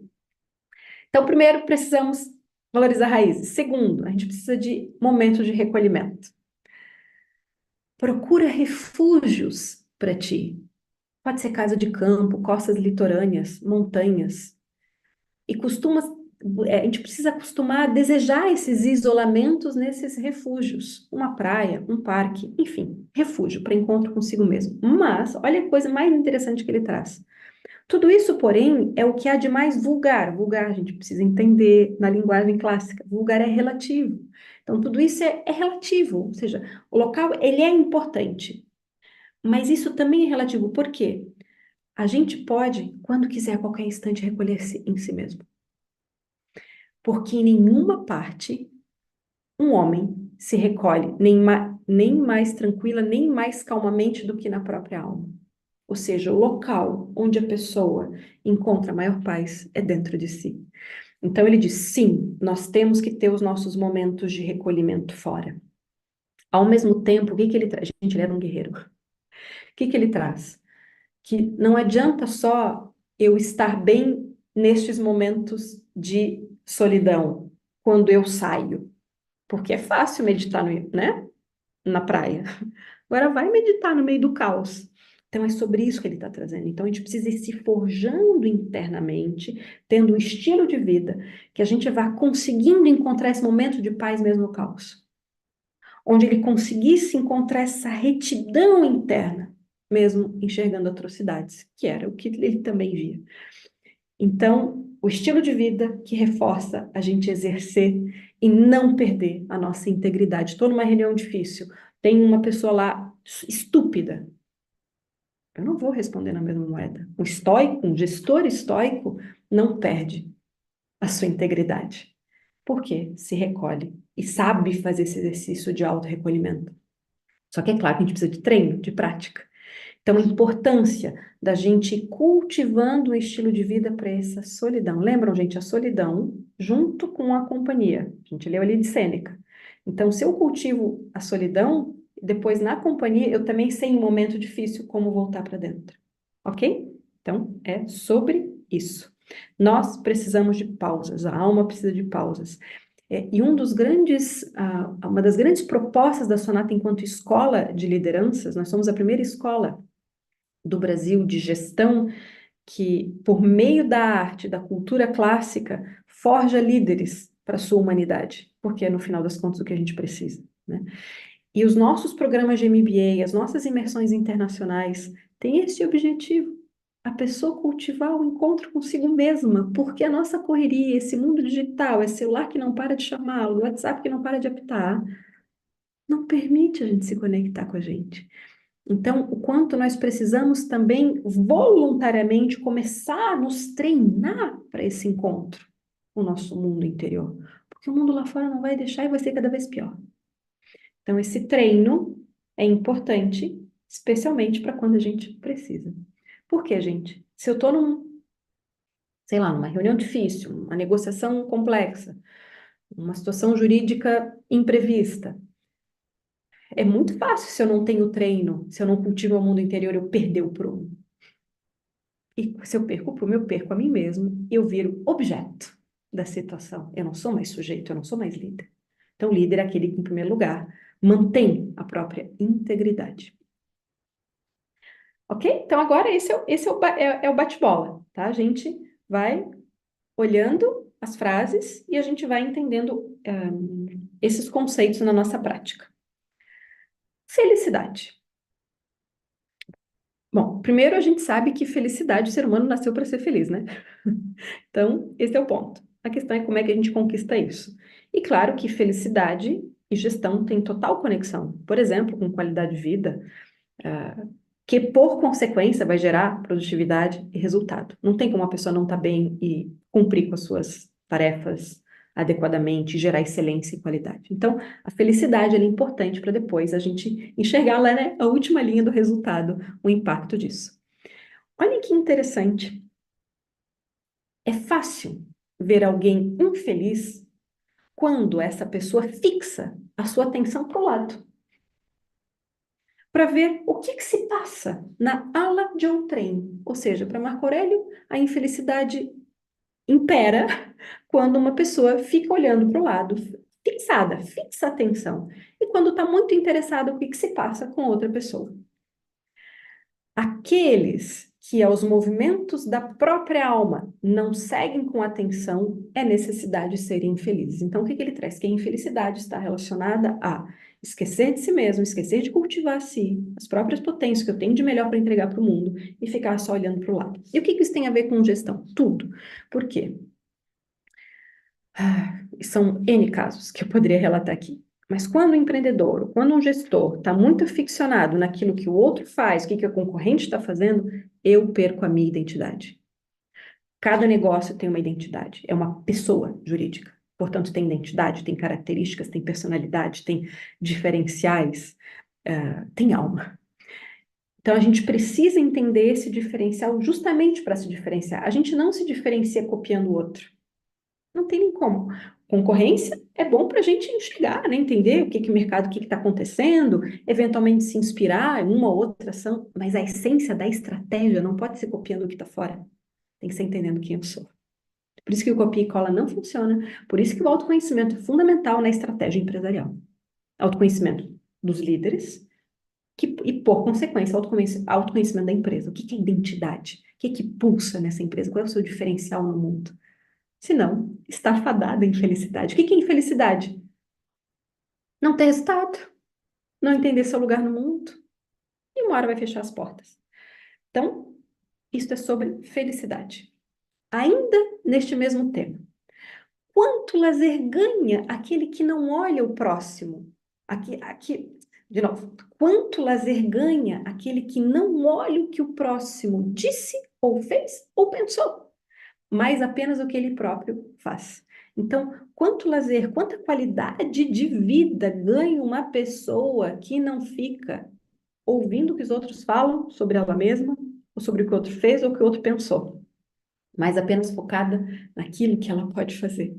Então, primeiro, precisamos valorizar raízes. Segundo, a gente precisa de momentos de recolhimento. Procura refúgios para ti. Pode ser casa de campo, costas litorâneas, montanhas. E a gente precisa acostumar a desejar esses isolamentos nesses refúgios. Uma praia, um parque, enfim, refúgio para encontro consigo mesmo. Mas, olha a coisa mais interessante que ele traz. Tudo isso, porém, é o que há de mais vulgar. Vulgar, a gente precisa entender na linguagem clássica. Vulgar é relativo. Então, tudo isso é relativo, ou seja, o local, ele é importante. Mas isso também é relativo. Por quê? A gente pode, quando quiser, a qualquer instante, recolher-se em si mesmo. Porque em nenhuma parte um homem se recolhe nem mais tranquila, nem mais calmamente do que na própria alma. Ou seja, o local onde a pessoa encontra a maior paz é dentro de si. Então ele diz: sim, nós temos que ter os nossos momentos de recolhimento fora. Ao mesmo tempo, o que que ele traz? Gente, ele era um guerreiro. O que que ele traz? Que não adianta só eu estar bem nestes momentos de solidão, quando eu saio. Porque é fácil meditar né, na praia. Agora vai meditar no meio do caos. Então é sobre isso que ele está trazendo. Então a gente precisa ir se forjando internamente, tendo um estilo de vida que a gente vá conseguindo encontrar esse momento de paz mesmo no caos. Onde ele conseguisse encontrar essa retidão interna, mesmo enxergando atrocidades, que era o que ele também via. Então, o estilo de vida que reforça a gente exercer e não perder a nossa integridade. Estou numa reunião difícil, tem uma pessoa lá estúpida. Eu não vou responder na mesma moeda. Um estoico, um gestor estoico, não perde a sua integridade. Por quê? Se recolhe e sabe fazer esse exercício de auto-recolhimento. Só que é claro que a gente precisa de treino, de prática. Então, a importância da gente ir cultivando um estilo de vida para essa solidão. Lembram, gente, a solidão junto com a companhia. A gente leu ali de Sêneca. Então, se eu cultivo a solidão, depois na companhia, eu também sei em um momento difícil como voltar para dentro. Ok? Então, é sobre isso. Nós precisamos de pausas, a alma precisa de pausas. E uma das grandes propostas da Sonata enquanto escola de lideranças, nós somos a primeira escola do Brasil de gestão que, por meio da arte, da cultura clássica, forja líderes para a sua humanidade, porque é, no final das contas, o que a gente precisa, né? E os nossos programas de MBA, as nossas imersões internacionais, têm esse objetivo, a pessoa cultivar o encontro consigo mesma, porque a nossa correria, esse mundo digital, esse celular que não para de chamar, o WhatsApp que não para de apitar, não permite a gente se conectar com a gente. Então, o quanto nós precisamos também voluntariamente começar a nos treinar para esse encontro com o nosso mundo interior. Porque o mundo lá fora não vai deixar e vai ser cada vez pior. Então, esse treino é importante, especialmente para quando a gente precisa. Por quê, gente? Se eu estou sei lá, numa reunião difícil, uma negociação complexa, uma situação jurídica imprevista, é muito fácil se eu não tenho treino, se eu não cultivo o mundo interior, eu perder o prumo. E se eu perco o prumo, eu perco a mim mesmo, eu viro objeto da situação. Eu não sou mais sujeito, eu não sou mais líder. Então, líder é aquele que, em primeiro lugar, mantém a própria integridade. Ok? Então, agora esse é o bate-bola, tá? A gente vai olhando as frases e a gente vai entendendo esses conceitos na nossa prática. Felicidade. Bom, primeiro a gente sabe que felicidade, o ser humano nasceu para ser feliz, né? Então, esse é o ponto. A questão é como é que a gente conquista isso. E claro que felicidade e gestão têm total conexão. Por exemplo, com qualidade de vida, que por consequência vai gerar produtividade e resultado. Não tem como uma pessoa não estar bem e cumprir com as suas tarefas adequadamente, gerar excelência e qualidade. Então, a felicidade é importante para depois a gente enxergar lá, né, a última linha do resultado, o impacto disso. Olha que interessante. É fácil ver alguém infeliz quando essa pessoa fixa a sua atenção para o lado, para ver o que se passa na ala de um trem. Ou seja, para Marco Aurélio, a infelicidade impera quando uma pessoa fica olhando para o lado, fixada, fixa a atenção. E quando está muito interessada, o que se passa com outra pessoa. Aqueles que aos movimentos da própria alma não seguem com atenção, é necessidade de serem infelizes. Então, o que ele traz? Que a infelicidade está relacionada a esquecer de si mesmo, esquecer de cultivar si, as próprias potências que eu tenho de melhor para entregar para o mundo e ficar só olhando para o lado. E o que isso tem a ver com gestão? Tudo. Por quê? São N casos que eu poderia relatar aqui. Mas quando o empreendedor, quando um gestor está muito aficionado naquilo que o outro faz, o que a concorrente está fazendo, eu perco a minha identidade. Cada negócio tem uma identidade, é uma pessoa jurídica. Portanto, tem identidade, tem características, tem personalidade, tem diferenciais, tem alma. Então, a gente precisa entender esse diferencial justamente para se diferenciar. A gente não se diferencia copiando o outro. Não tem nem como. Concorrência é bom para a gente enxergar, né? Entender o que o mercado, o que está acontecendo, eventualmente se inspirar em uma ou outra ação, mas a essência da estratégia não pode ser copiando o que está fora. Tem que ser entendendo quem eu sou. Por isso que o copia e cola não funciona, por isso que o autoconhecimento é fundamental na estratégia empresarial. Autoconhecimento dos líderes e, por consequência, autoconhecimento da empresa. O que é identidade? O que pulsa nessa empresa? Qual é o seu diferencial no mundo? Senão, está fadada a infelicidade. O que é infelicidade? Não ter resultado, não entender seu lugar no mundo, e uma hora vai fechar as portas. Então, isto é sobre felicidade. Ainda neste mesmo tema. Quanto lazer ganha aquele que não olha o próximo? De novo. Quanto lazer ganha aquele que não olha o que o próximo disse, ou fez, ou pensou? Mas apenas o que ele próprio faz. Então, quanto lazer, quanta qualidade de vida ganha uma pessoa que não fica ouvindo o que os outros falam sobre ela mesma, ou sobre o que o outro fez, ou o que o outro pensou, mas apenas focada naquilo que ela pode fazer.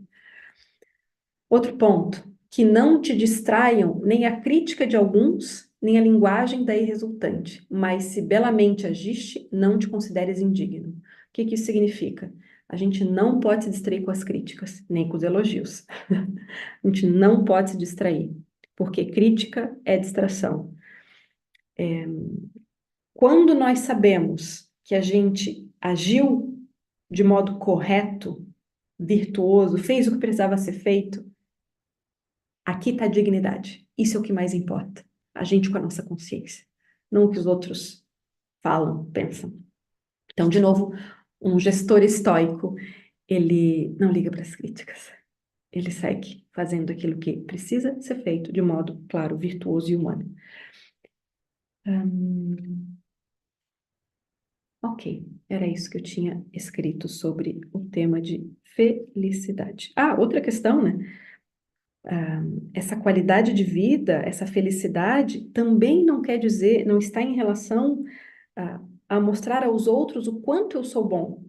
Outro ponto, que não te distraiam nem a crítica de alguns, nem a linguagem daí resultante, mas se belamente agiste, não te consideres indigno. O que isso significa? A gente não pode se distrair com as críticas, nem com os elogios. A gente não pode se distrair, porque crítica é distração. Quando nós sabemos que a gente agiu de modo correto, virtuoso, fez o que precisava ser feito, aqui está a dignidade. Isso é o que mais importa. A gente com a nossa consciência, não o que os outros falam, pensam. Então, de novo, um gestor estoico, ele não liga para as críticas. Ele segue fazendo aquilo que precisa ser feito de modo, claro, virtuoso e humano. Ok, era isso que eu tinha escrito sobre o tema de felicidade. Ah, outra questão, né? Essa qualidade de vida, essa felicidade, também não quer dizer, não está em relação a mostrar aos outros o quanto eu sou bom.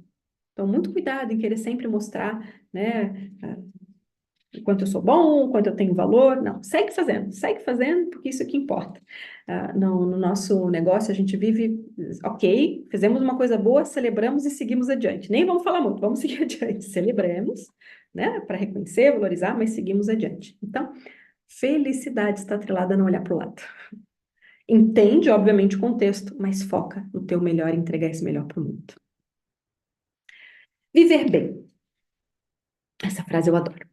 Então, muito cuidado em querer sempre mostrar, né, o quanto eu sou bom, o quanto eu tenho valor. Não, segue fazendo, porque isso é que importa. No nosso negócio, a gente vive, ok, fizemos uma coisa boa, celebramos e seguimos adiante. Nem vamos falar muito, vamos seguir adiante. Celebremos, né, para reconhecer, valorizar, mas seguimos adiante. Então, felicidade está atrelada a não olhar para o lado. Entende, obviamente, o contexto, mas foca no teu melhor e entregar esse melhor para o mundo. Viver bem. Essa frase eu adoro.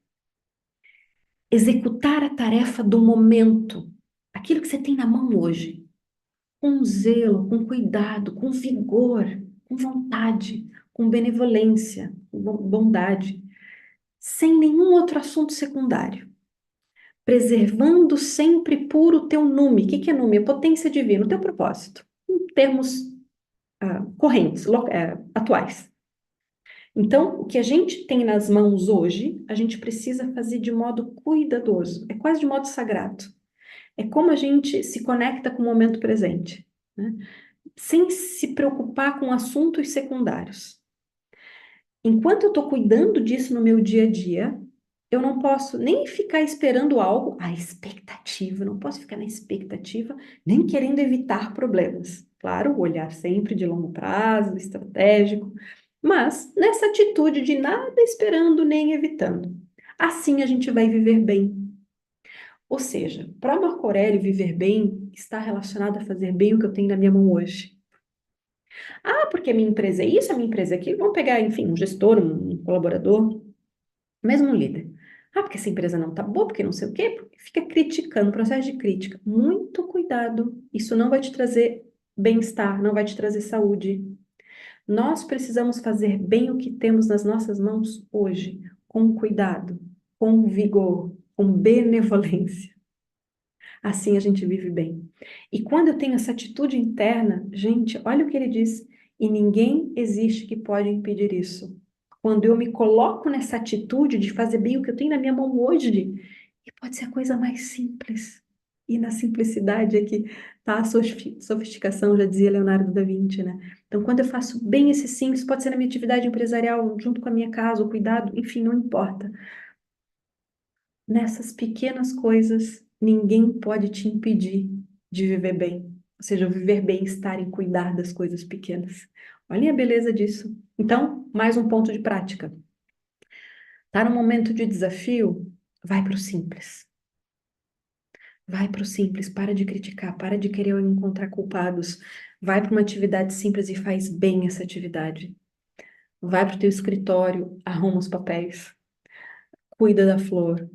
Executar a tarefa do momento, aquilo que você tem na mão hoje, com zelo, com cuidado, com vigor, com vontade, com benevolência, com bondade, sem nenhum outro assunto secundário. Preservando sempre puro o teu nume. O que é nume? É potência divina, o teu propósito, em termos correntes, atuais. Então, o que a gente tem nas mãos hoje, a gente precisa fazer de modo cuidadoso, é quase de modo sagrado. É como a gente se conecta com o momento presente, né? Sem se preocupar com assuntos secundários. Enquanto eu estou cuidando disso no meu dia a dia, eu não posso nem ficar esperando algo, a expectativa, não posso ficar na expectativa, nem querendo evitar problemas. Claro, olhar sempre de longo prazo, estratégico, mas nessa atitude de nada esperando nem evitando. Assim a gente vai viver bem. Ou seja, para Marco Aurélio, viver bem está relacionado a fazer bem o que eu tenho na minha mão hoje. Ah, porque a minha empresa é isso, a minha empresa é aquilo. Vamos pegar, enfim, um gestor, um colaborador, mesmo um líder. Ah, porque essa empresa não tá boa, porque não sei o quê, porque fica criticando, processo de crítica. Muito cuidado, isso não vai te trazer bem-estar, não vai te trazer saúde. Nós precisamos fazer bem o que temos nas nossas mãos hoje, com cuidado, com vigor, com benevolência. Assim a gente vive bem. E quando eu tenho essa atitude interna, gente, olha o que ele diz, e ninguém existe que pode impedir isso. Quando eu me coloco nessa atitude de fazer bem o que eu tenho na minha mão hoje, e pode ser a coisa mais simples. E na simplicidade é que está a sofisticação, já dizia Leonardo da Vinci, né? Então, quando eu faço bem esse simples, pode ser na minha atividade empresarial, junto com a minha casa, o cuidado, enfim, não importa. Nessas pequenas coisas, ninguém pode te impedir de viver bem. Ou seja, viver bem, estar em cuidar das coisas pequenas. Olhem a beleza disso. Então, mais um ponto de prática. Tá num momento de desafio? Vai para o simples. Vai para o simples, para de criticar, para de querer encontrar culpados. Vai para uma atividade simples e faz bem essa atividade. Vai para o teu escritório, arruma os papéis, cuida da flor,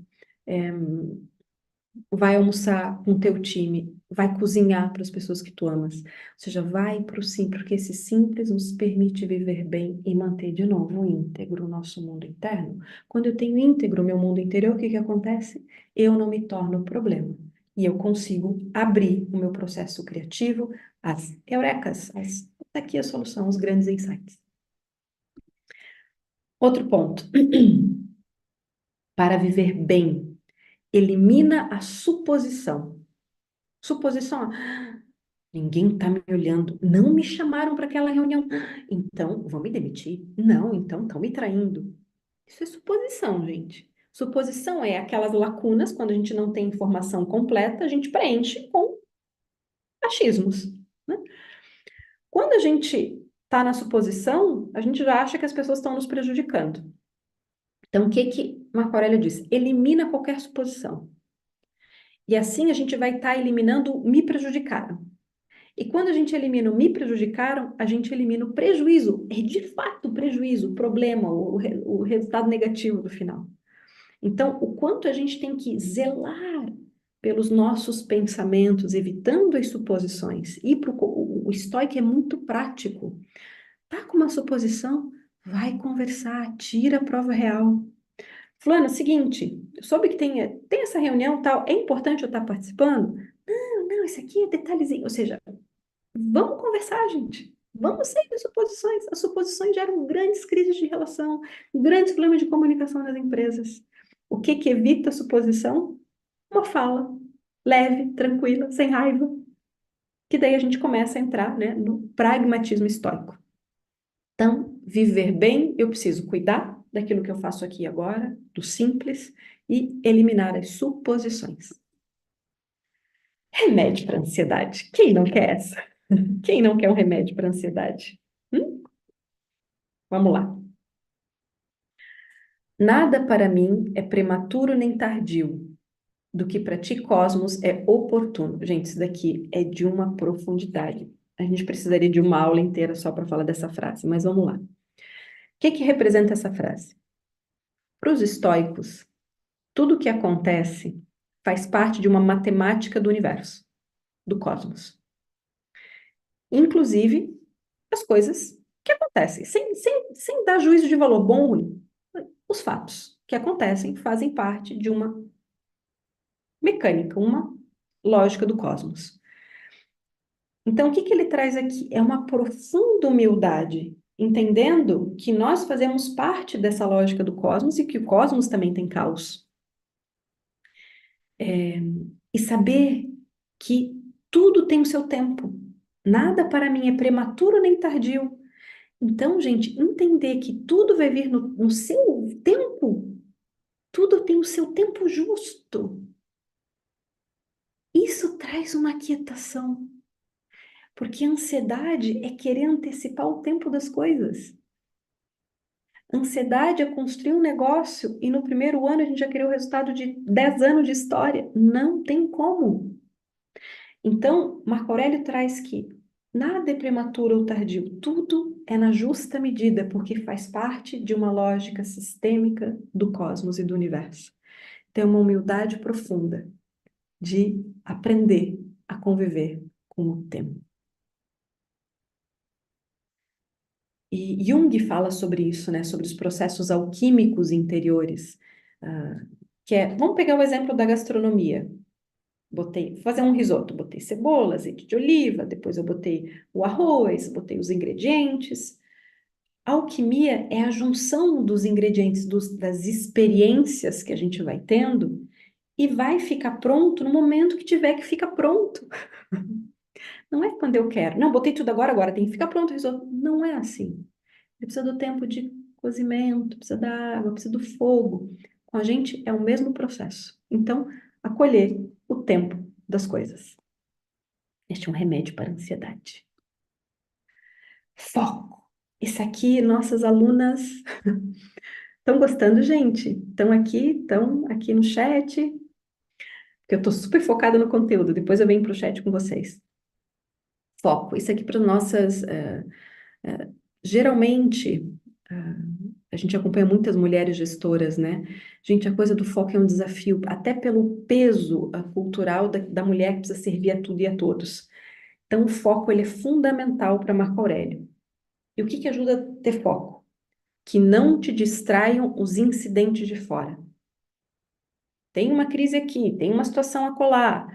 vai almoçar com o teu time, vai cozinhar para as pessoas que tu amas. Ou seja, vai para o simples, porque esse simples nos permite viver bem e manter de novo íntegro o nosso mundo interno. Quando eu tenho íntegro o meu mundo interior, o que que acontece? Eu não me torno problema. E eu consigo abrir o meu processo criativo, as eurecas, aqui a solução, os grandes insights. Outro ponto. Para viver bem, elimina a suposição. Suposição, ninguém está me olhando, não me chamaram para aquela reunião, então vão me demitir? Não, então estão me traindo. Isso é suposição, gente. Suposição é aquelas lacunas, quando a gente não tem informação completa, a gente preenche com achismos, né? Quando a gente está na suposição, a gente já acha que as pessoas estão nos prejudicando. Então, o que que Marco Aurélio diz? Elimina qualquer suposição. E assim a gente vai estar eliminando o me prejudicaram. E quando a gente elimina o me prejudicaram, a gente elimina o prejuízo. É de fato o prejuízo, o problema, o resultado negativo do final. Então, o quanto a gente tem que zelar pelos nossos pensamentos, evitando as suposições. E o estoico é muito prático. Tá com uma suposição? Vai conversar, tira a prova real. Fulano, é o seguinte, eu soube que tem essa reunião tal, é importante eu estar participando? Não, não, isso aqui é detalhezinho. Ou seja, vamos conversar, gente. Vamos sair das suposições. As suposições geram grandes crises de relação, grandes problemas de comunicação nas empresas. O que que evita a suposição? Uma fala leve, tranquila, sem raiva, que daí a gente começa a entrar, né, no pragmatismo estoico. Então, viver bem, eu preciso cuidar daquilo que eu faço aqui e agora, do simples, e eliminar as suposições. Remédio para ansiedade. Quem não quer essa? Quem não quer um remédio para ansiedade? Vamos lá. Nada para mim é prematuro nem tardio. Do que para ti, cosmos, é oportuno. Gente, isso daqui é de uma profundidade. A gente precisaria de uma aula inteira só para falar dessa frase, mas vamos lá. O que que representa essa frase? Para os estoicos, tudo o que acontece faz parte de uma matemática do universo, do cosmos. Inclusive, as coisas que acontecem, sem dar juízo de valor bom ou ruim. Os fatos que acontecem fazem parte de uma mecânica, uma lógica do cosmos. Então, o que que ele traz aqui? É uma profunda humildade, entendendo que nós fazemos parte dessa lógica do cosmos e que o cosmos também tem caos. E saber que tudo tem o seu tempo. Nada para mim é prematuro nem tardio. Então, gente, entender que tudo vai vir no seu tempo, tudo tem o seu tempo justo. Isso traz uma aquietação, porque ansiedade é querer antecipar o tempo das coisas. Ansiedade é construir um negócio e no primeiro ano a gente já querer o resultado de 10 anos de história. Não tem como. Então, Marco Aurélio traz que nada é prematuro ou tardio, tudo é na justa medida, porque faz parte de uma lógica sistêmica do cosmos e do universo. Tem uma humildade profunda de aprender a conviver com o tempo. E Jung fala sobre isso, né? Sobre os processos alquímicos interiores. ah, vamos pegar o exemplo da gastronomia. Vou fazer um risoto, botei cebola, azeite de oliva, depois eu botei o arroz, botei os ingredientes. A alquimia é a junção dos ingredientes, das experiências que a gente vai tendo e vai ficar pronto no momento que tiver que ficar pronto. Não é quando eu quero. Não, botei tudo agora, agora tem que ficar pronto o risoto. Não é assim. Precisa do tempo de cozimento, precisa da água, precisa do fogo. Com a gente é o mesmo processo. Então, acolher o tempo das coisas. Este é um remédio para a ansiedade. Foco. Isso aqui, nossas alunas estão gostando, gente? Estão aqui no chat, que eu estou super focada no conteúdo. Depois eu venho para o chat com vocês. Foco. Isso aqui para nossas. Eh, geralmente, a gente acompanha muitas mulheres gestoras, né? Gente, a coisa do foco é um desafio, até pelo peso cultural da mulher que precisa servir a tudo e a todos. Então, o foco ele é fundamental para Marco Aurélio. E o que que ajuda a ter foco? Que não te distraiam os incidentes de fora. Tem uma crise aqui, tem uma situação acolá.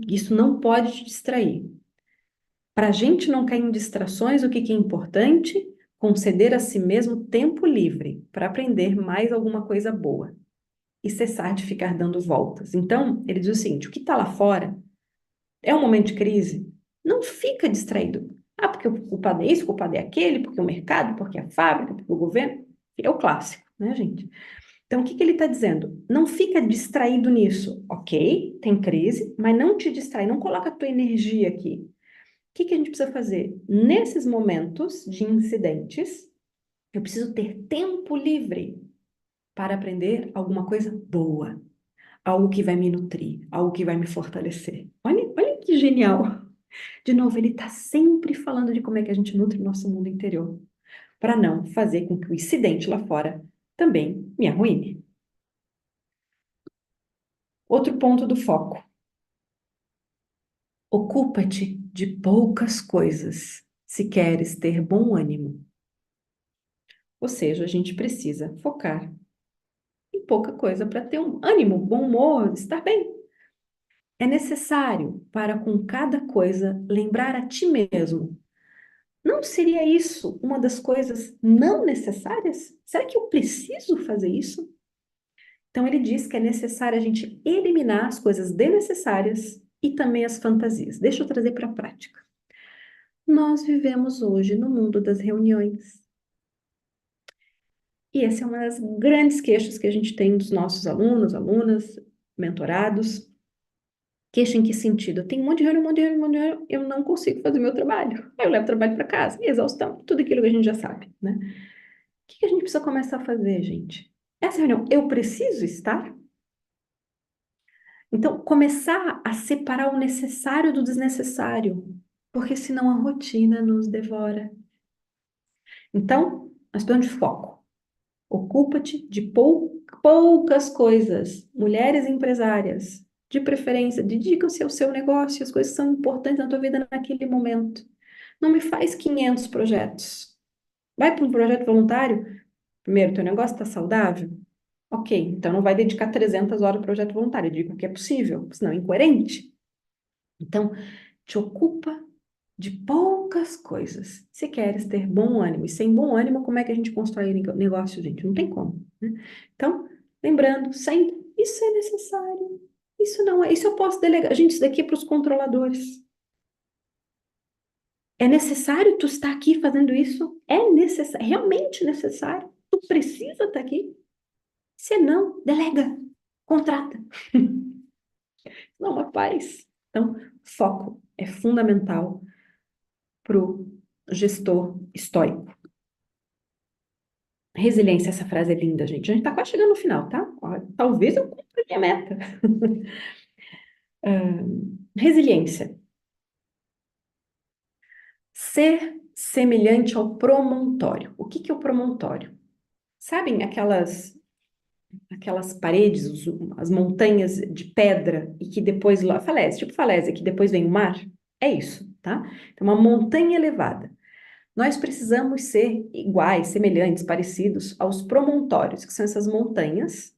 Isso não pode te distrair. Para a gente não cair em distrações, o que que é importante? Conceder a si mesmo tempo livre para aprender mais alguma coisa boa e cessar de ficar dando voltas. Então, ele diz o seguinte: o que está lá fora é um momento de crise, não fica distraído. Ah, porque o culpado é isso, o culpado é aquele, porque o mercado, porque a fábrica, porque o governo. É o clássico, né, gente? Então, o que que ele está dizendo? Não fica distraído nisso. Ok, tem crise, mas não te distrai, não coloca a tua energia aqui. O que que a gente precisa fazer? Nesses momentos de incidentes, eu preciso ter tempo livre para aprender alguma coisa boa, algo que vai me nutrir, algo que vai me fortalecer. Olha que genial! De novo, ele está sempre falando de como é que a gente nutre o nosso mundo interior, para não fazer com que o incidente lá fora também me arruine. Outro ponto do foco. Ocupa-te de poucas coisas, se queres ter bom ânimo. Ou seja, a gente precisa focar pouca coisa para ter um ânimo, bom humor, estar bem. É necessário para com cada coisa lembrar a ti mesmo. Não seria isso uma das coisas não necessárias? Será que eu preciso fazer isso? Então ele diz que é necessário a gente eliminar as coisas desnecessárias e também as fantasias. Deixa eu trazer para a prática. Nós vivemos hoje no mundo das reuniões. E essa é uma das grandes queixas que a gente tem dos nossos alunos, alunas, mentorados. Queixa em que sentido? Eu tenho um monte de reunião, um monte de reunião, um monte de reunião, eu não consigo fazer o meu trabalho. Aí eu levo o trabalho para casa, exaustão, tudo aquilo que a gente já sabe, né? O que a gente precisa começar a fazer, gente? Essa reunião, eu preciso estar? Então, começar a separar o necessário do desnecessário, porque senão a rotina nos devora. Então, nós estamos de foco. Ocupa-te de poucas coisas. Mulheres empresárias, de preferência, dedicam-se ao seu negócio, as coisas são importantes na tua vida naquele momento. Não me faz 500 projetos. Vai para um projeto voluntário? Primeiro, teu negócio está saudável? Ok, então não vai dedicar 300 horas ao projeto voluntário. Eu digo que é possível, senão é incoerente. Então, te ocupa de poucas coisas. Se queres ter bom ânimo, e sem bom ânimo, como é que a gente constrói negócio, gente? Não tem como, né? Então, lembrando sempre, isso é necessário, isso não é, isso eu posso delegar. Gente, isso daqui é para os controladores. É necessário tu estar aqui fazendo isso? É necessário, realmente necessário. Tu precisa estar aqui? Se não, delega, contrata. Não, uma paz. Então, foco é fundamental para o gestor estoico. Resiliência, essa frase é linda, gente. A gente está quase chegando no final, tá? Ó, talvez eu cumpra a minha meta. Resiliência. Ser semelhante ao promontório. O que que é o promontório? Sabem aquelas paredes, as montanhas de pedra e que depois lá falece, tipo falésia, que depois vem o mar? É isso, tá? Então, uma montanha elevada. Nós precisamos ser iguais, semelhantes, parecidos aos promontórios, que são essas montanhas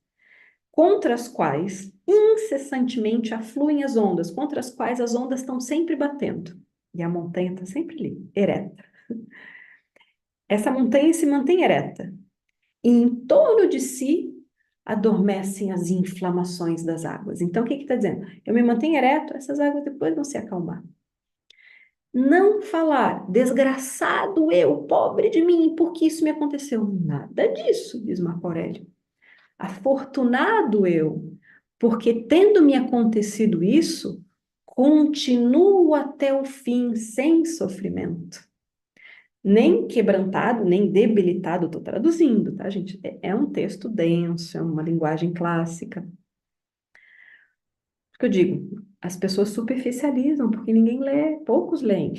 contra as quais incessantemente afluem as ondas, contra as quais as ondas estão sempre batendo. E a montanha está sempre ali, ereta. Essa montanha se mantém ereta. E em torno de si adormecem as inflamações das águas. Então, o que está dizendo? Eu me mantenho ereto, essas águas depois vão se acalmar. Não falar, desgraçado eu, pobre de mim, porque isso me aconteceu. Nada disso, diz Marco Aurélio. Afortunado eu, porque tendo me acontecido isso, continuo até o fim sem sofrimento. Nem quebrantado, nem debilitado, estou traduzindo, tá, gente? É um texto denso, é uma linguagem clássica. O que eu digo, as pessoas superficializam, porque ninguém lê, poucos leem.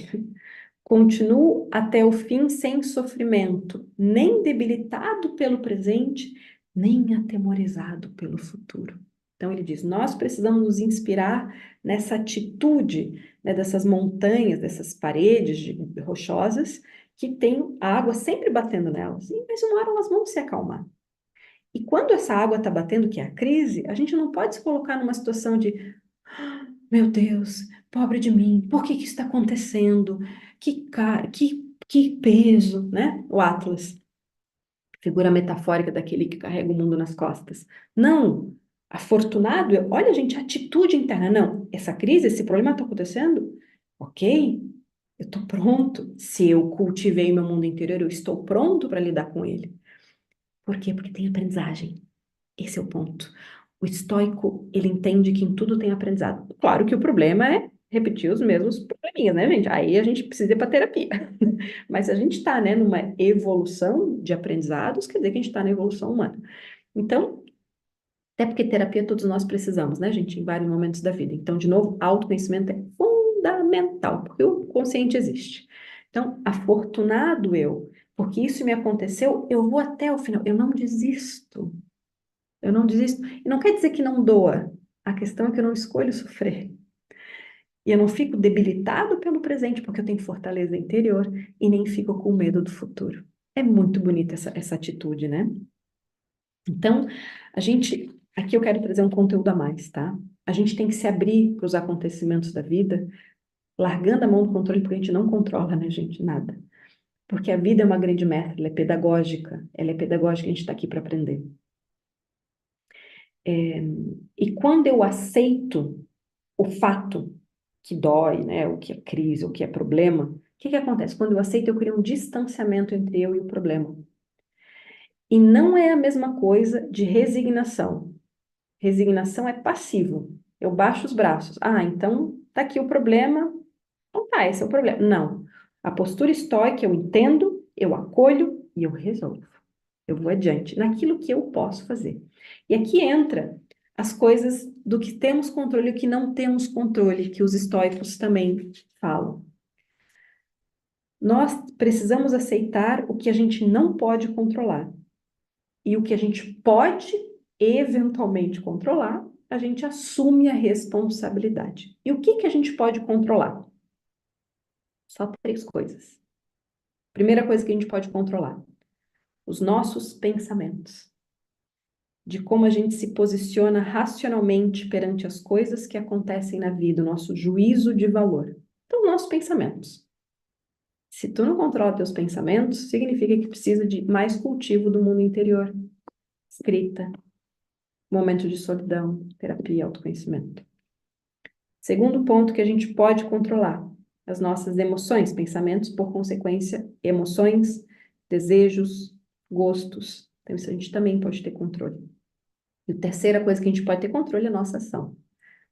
Continuo até o fim sem sofrimento, nem debilitado pelo presente, nem atemorizado pelo futuro. Então ele diz: nós precisamos nos inspirar nessa atitude, né, dessas montanhas, dessas paredes rochosas que tem a água sempre batendo nelas, mas uma hora elas vão se acalmar. E quando essa água está batendo, que é a crise, a gente não pode se colocar numa situação de meu Deus, pobre de mim, por que que isso está acontecendo? Que peso, né? O Atlas, figura metafórica daquele que carrega o mundo nas costas. Não, afortunado, olha, gente, atitude interna. Não, essa crise, esse problema está acontecendo? Ok, eu estou pronto. Se eu cultivei meu mundo interior, eu estou pronto para lidar com ele. Por quê? Porque tem aprendizagem. Esse é o ponto. O estoico, ele entende que em tudo tem aprendizado. Claro que o problema é repetir os mesmos probleminhas, né, gente? Aí a gente precisa ir para terapia. Mas a gente está, né, numa evolução de aprendizados, quer dizer que a gente está na evolução humana. Então, até porque terapia todos nós precisamos, né, gente, em vários momentos da vida. Então, de novo, autoconhecimento é fundamental, porque o consciente existe. Então, afortunado eu, porque isso me aconteceu, eu vou até o final, eu não desisto. Eu não desisto. E não quer dizer que não doa. A questão é que eu não escolho sofrer. E eu não fico debilitado pelo presente, porque eu tenho fortaleza interior, e nem fico com medo do futuro. É muito bonita essa atitude, né? Então, aqui eu quero trazer um conteúdo a mais, tá? A gente tem que se abrir para os acontecimentos da vida, largando a mão do controle, porque a gente não controla, né, gente? Nada. Porque a vida é uma grande mestra, ela é pedagógica, a gente está aqui para aprender. E quando eu aceito o fato que dói, né, o que é crise, o que é problema, o que que acontece? Quando eu aceito, eu crio um distanciamento entre eu e o problema. E não é a mesma coisa de resignação. Resignação é passivo. Eu baixo os braços. Ah, então tá aqui o problema. Então tá, esse é o problema. Não. A postura estoica, eu entendo, eu acolho e eu resolvo. Eu vou adiante naquilo que eu posso fazer. E aqui entra as coisas do que temos controle e o que não temos controle, que os estoicos também falam. Nós precisamos aceitar o que a gente não pode controlar. E o que a gente pode eventualmente controlar, a gente assume a responsabilidade. E o que que a gente pode controlar? Só 3 coisas. Primeira coisa que a gente pode controlar: os nossos pensamentos. De como a gente se posiciona racionalmente perante as coisas que acontecem na vida, o nosso juízo de valor. Então, nossos pensamentos. Se tu não controla teus pensamentos, significa que precisa de mais cultivo do mundo interior. Escrita, momento de solidão, terapia, autoconhecimento. Segundo ponto que a gente pode controlar: as nossas emoções, pensamentos, por consequência, emoções, desejos, gostos. Então, isso a gente também pode ter controle. E a terceira coisa que a gente pode ter controle é a nossa ação.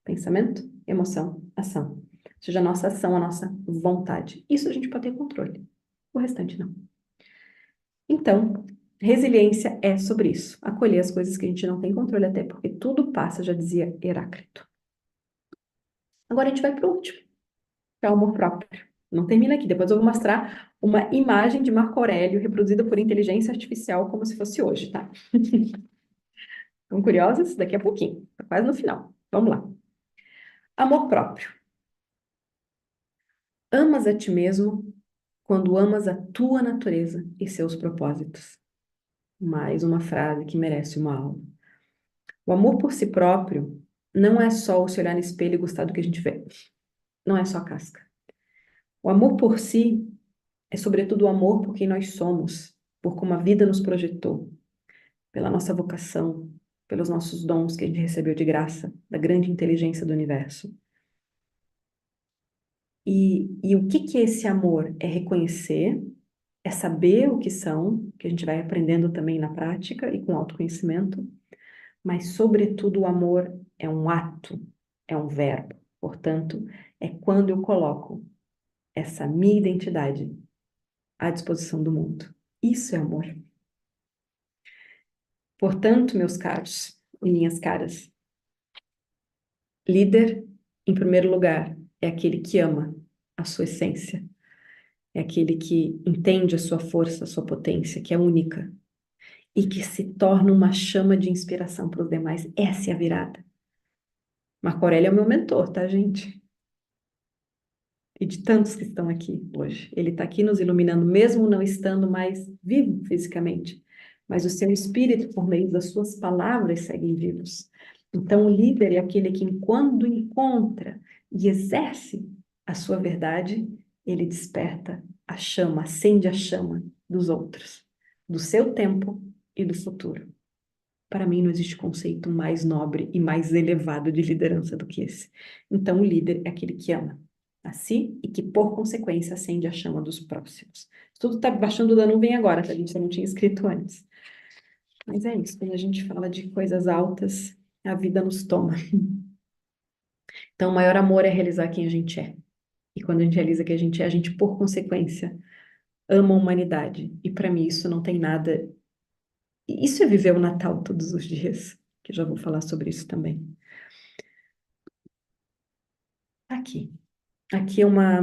Pensamento, emoção, ação. Ou seja, a nossa ação, a nossa vontade. Isso a gente pode ter controle. O restante não. Então, resiliência é sobre isso. Acolher as coisas que a gente não tem controle, até porque tudo passa, já dizia Heráclito. Agora a gente vai para o último, que é o amor próprio. Não termina aqui, depois eu vou mostrar uma imagem de Marco Aurélio reproduzida por inteligência artificial como se fosse hoje, tá? Estão curiosos? Daqui a pouquinho, tá quase no final. Vamos lá. Amor próprio. Amas a ti mesmo quando amas a tua natureza e seus propósitos. Mais uma frase que merece uma aula. O amor por si próprio não é só o se olhar no espelho e gostar do que a gente vê. Não é só a casca. O amor por si é, sobretudo, o amor por quem nós somos, por como a vida nos projetou, pela nossa vocação, pelos nossos dons que a gente recebeu de graça, da grande inteligência do universo. E o que que é esse amor? É reconhecer, é saber o que são, que a gente vai aprendendo também na prática e com autoconhecimento, mas, sobretudo, o amor é um ato, é um verbo. Portanto, é quando eu coloco essa minha identidade à disposição do mundo. Isso é amor. Portanto, meus caros e minhas caras, líder, em primeiro lugar, é aquele que ama a sua essência, é aquele que entende a sua força, a sua potência, que é única, e que se torna uma chama de inspiração para os demais. Essa é a virada. Marco Aurélio é o meu mentor, tá, gente? E de tantos que estão aqui hoje. Ele está aqui nos iluminando, mesmo não estando mais vivo fisicamente. Mas o seu espírito, por meio das suas palavras, seguem vivos. Então, o líder é aquele que, quando encontra e exerce a sua verdade, ele desperta a chama, acende a chama dos outros, do seu tempo e do futuro. Para mim, não existe conceito mais nobre e mais elevado de liderança do que esse. Então, o líder é aquele que ama a si e que, por consequência, acende a chama dos próximos. Tudo está baixando da nuvem agora, tá, gente? Eu não tinha escrito antes. Mas é isso, quando a gente fala de coisas altas, a vida nos toma. Então, o maior amor é realizar quem a gente é. E quando a gente realiza quem a gente, por consequência, ama a humanidade. E para mim, isso não tem nada. Isso é viver o Natal todos os dias, que eu já vou falar sobre isso também. Aqui. Aqui é uma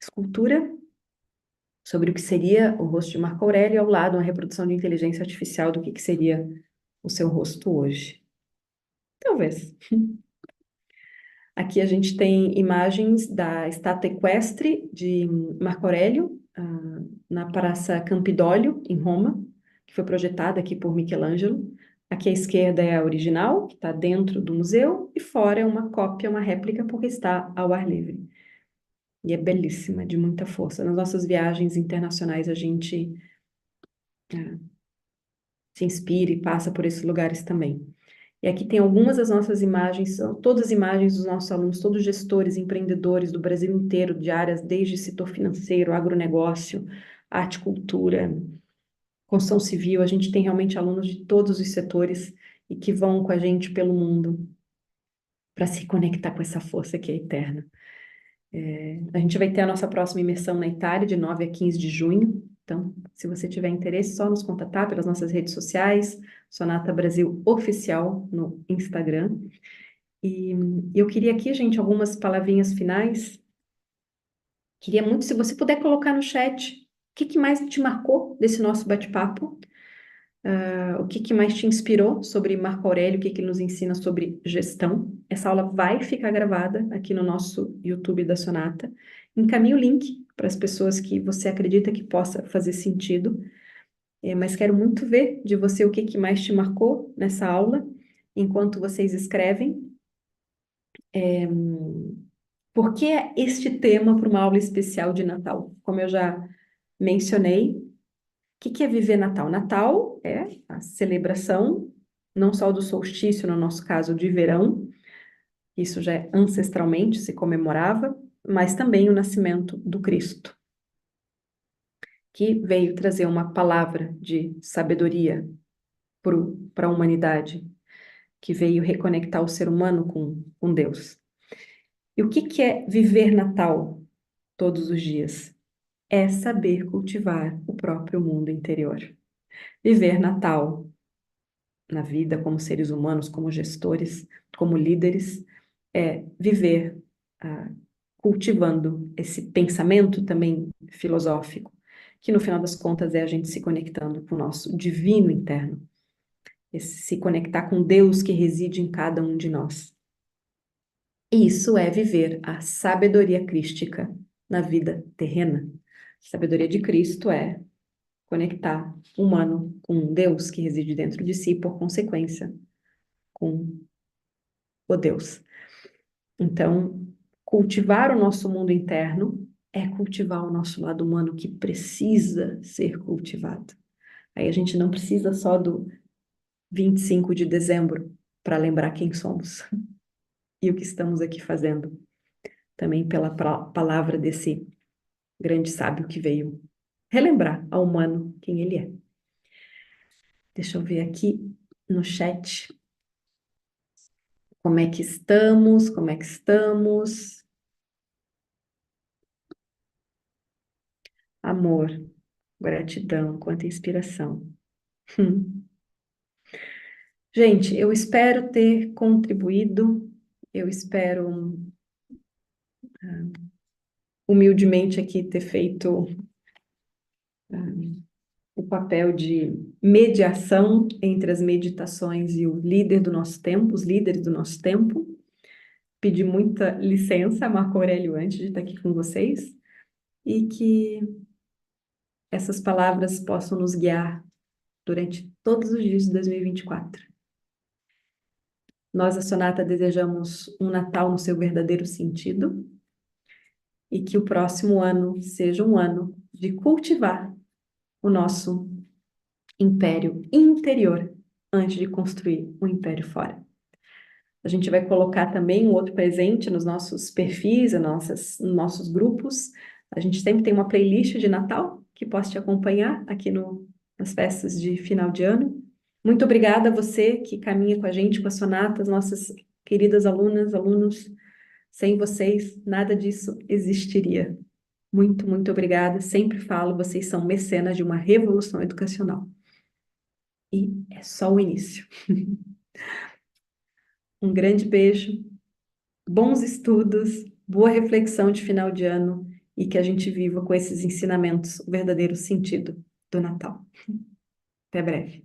escultura sobre o que seria o rosto de Marco Aurélio, e ao lado uma reprodução de inteligência artificial do que seria o seu rosto hoje. Talvez. Aqui a gente tem imagens da estátua equestre de Marco Aurélio, na Praça Campidoglio, em Roma, que foi projetada aqui por Michelangelo. Aqui à esquerda é a original, que está dentro do museu, e fora é uma cópia, uma réplica, porque está ao ar livre. E é belíssima, de muita força. Nas nossas viagens internacionais, a gente se inspira e passa por esses lugares também. E aqui tem algumas das nossas imagens, são todas as imagens dos nossos alunos, todos gestores, empreendedores do Brasil inteiro, de áreas desde setor financeiro, agronegócio, arte, cultura, construção civil. A gente tem realmente alunos de todos os setores e que vão com a gente pelo mundo para se conectar com essa força que é eterna. A gente vai ter a nossa próxima imersão na Itália, de 9 a 15 de junho. Então, se você tiver interesse, só nos contatar pelas nossas redes sociais, Sonata Brasil Oficial no Instagram. E eu queria aqui, gente, algumas palavrinhas finais. Queria muito, se você puder colocar no chat, o que que mais te marcou desse nosso bate-papo? O que que mais te inspirou sobre Marco Aurélio? O que que ele nos ensina sobre gestão? Essa aula vai ficar gravada aqui no nosso YouTube da Sonata. Encaminhe o link para as pessoas que você acredita que possa fazer sentido. Mas quero muito ver de você o que que mais te marcou nessa aula, enquanto vocês escrevem. Por que este tema para uma aula especial de Natal? Como eu já mencionei, o que que é viver Natal? Natal é a celebração, não só do solstício, no nosso caso, de verão, isso já ancestralmente se comemorava, mas também o nascimento do Cristo, que veio trazer uma palavra de sabedoria para a humanidade, que veio reconectar o ser humano com Deus. E o que que é viver Natal todos os dias? É saber cultivar o próprio mundo interior. Viver Natal na vida como seres humanos, como gestores, como líderes, é viver cultivando esse pensamento também filosófico, que no final das contas é a gente se conectando com o nosso divino interno, esse se conectar com Deus que reside em cada um de nós. Isso é viver a sabedoria crística na vida terrena. A sabedoria de Cristo é conectar o humano com Deus que reside dentro de si, e, por consequência, com o Deus. Então, cultivar o nosso mundo interno é cultivar o nosso lado humano que precisa ser cultivado. Aí a gente não precisa só do 25 de dezembro para lembrar quem somos e o que estamos aqui fazendo. Também pela palavra desse grande sábio que veio relembrar ao humano quem ele é. Deixa eu ver aqui no chat como é que estamos, como é que estamos. Amor, gratidão, quanta inspiração. Gente, eu espero ter contribuído, eu espero humildemente aqui ter feito o papel de mediação entre as meditações e o líder do nosso tempo, os líderes do nosso tempo. Pedi muita licença a Marco Aurélio antes de estar aqui com vocês e que essas palavras possam nos guiar durante todos os dias de 2024. Nós, a Sonata, desejamos um Natal no seu verdadeiro sentido e que o próximo ano seja um ano de cultivar o nosso império interior antes de construir um império fora. A gente vai colocar também um outro presente nos nossos perfis, nos nossos grupos. A gente sempre tem uma playlist de Natal que possa te acompanhar aqui nas festas de final de ano. Muito obrigada a você que caminha com a gente, com a Sonata, as nossas queridas alunas, alunos. Sem vocês, nada disso existiria. Muito, muito obrigada. Sempre falo, vocês são mecenas de uma revolução educacional. E é só o início. Um grande beijo, bons estudos, boa reflexão de final de ano e que a gente viva com esses ensinamentos o verdadeiro sentido do Natal. Até breve.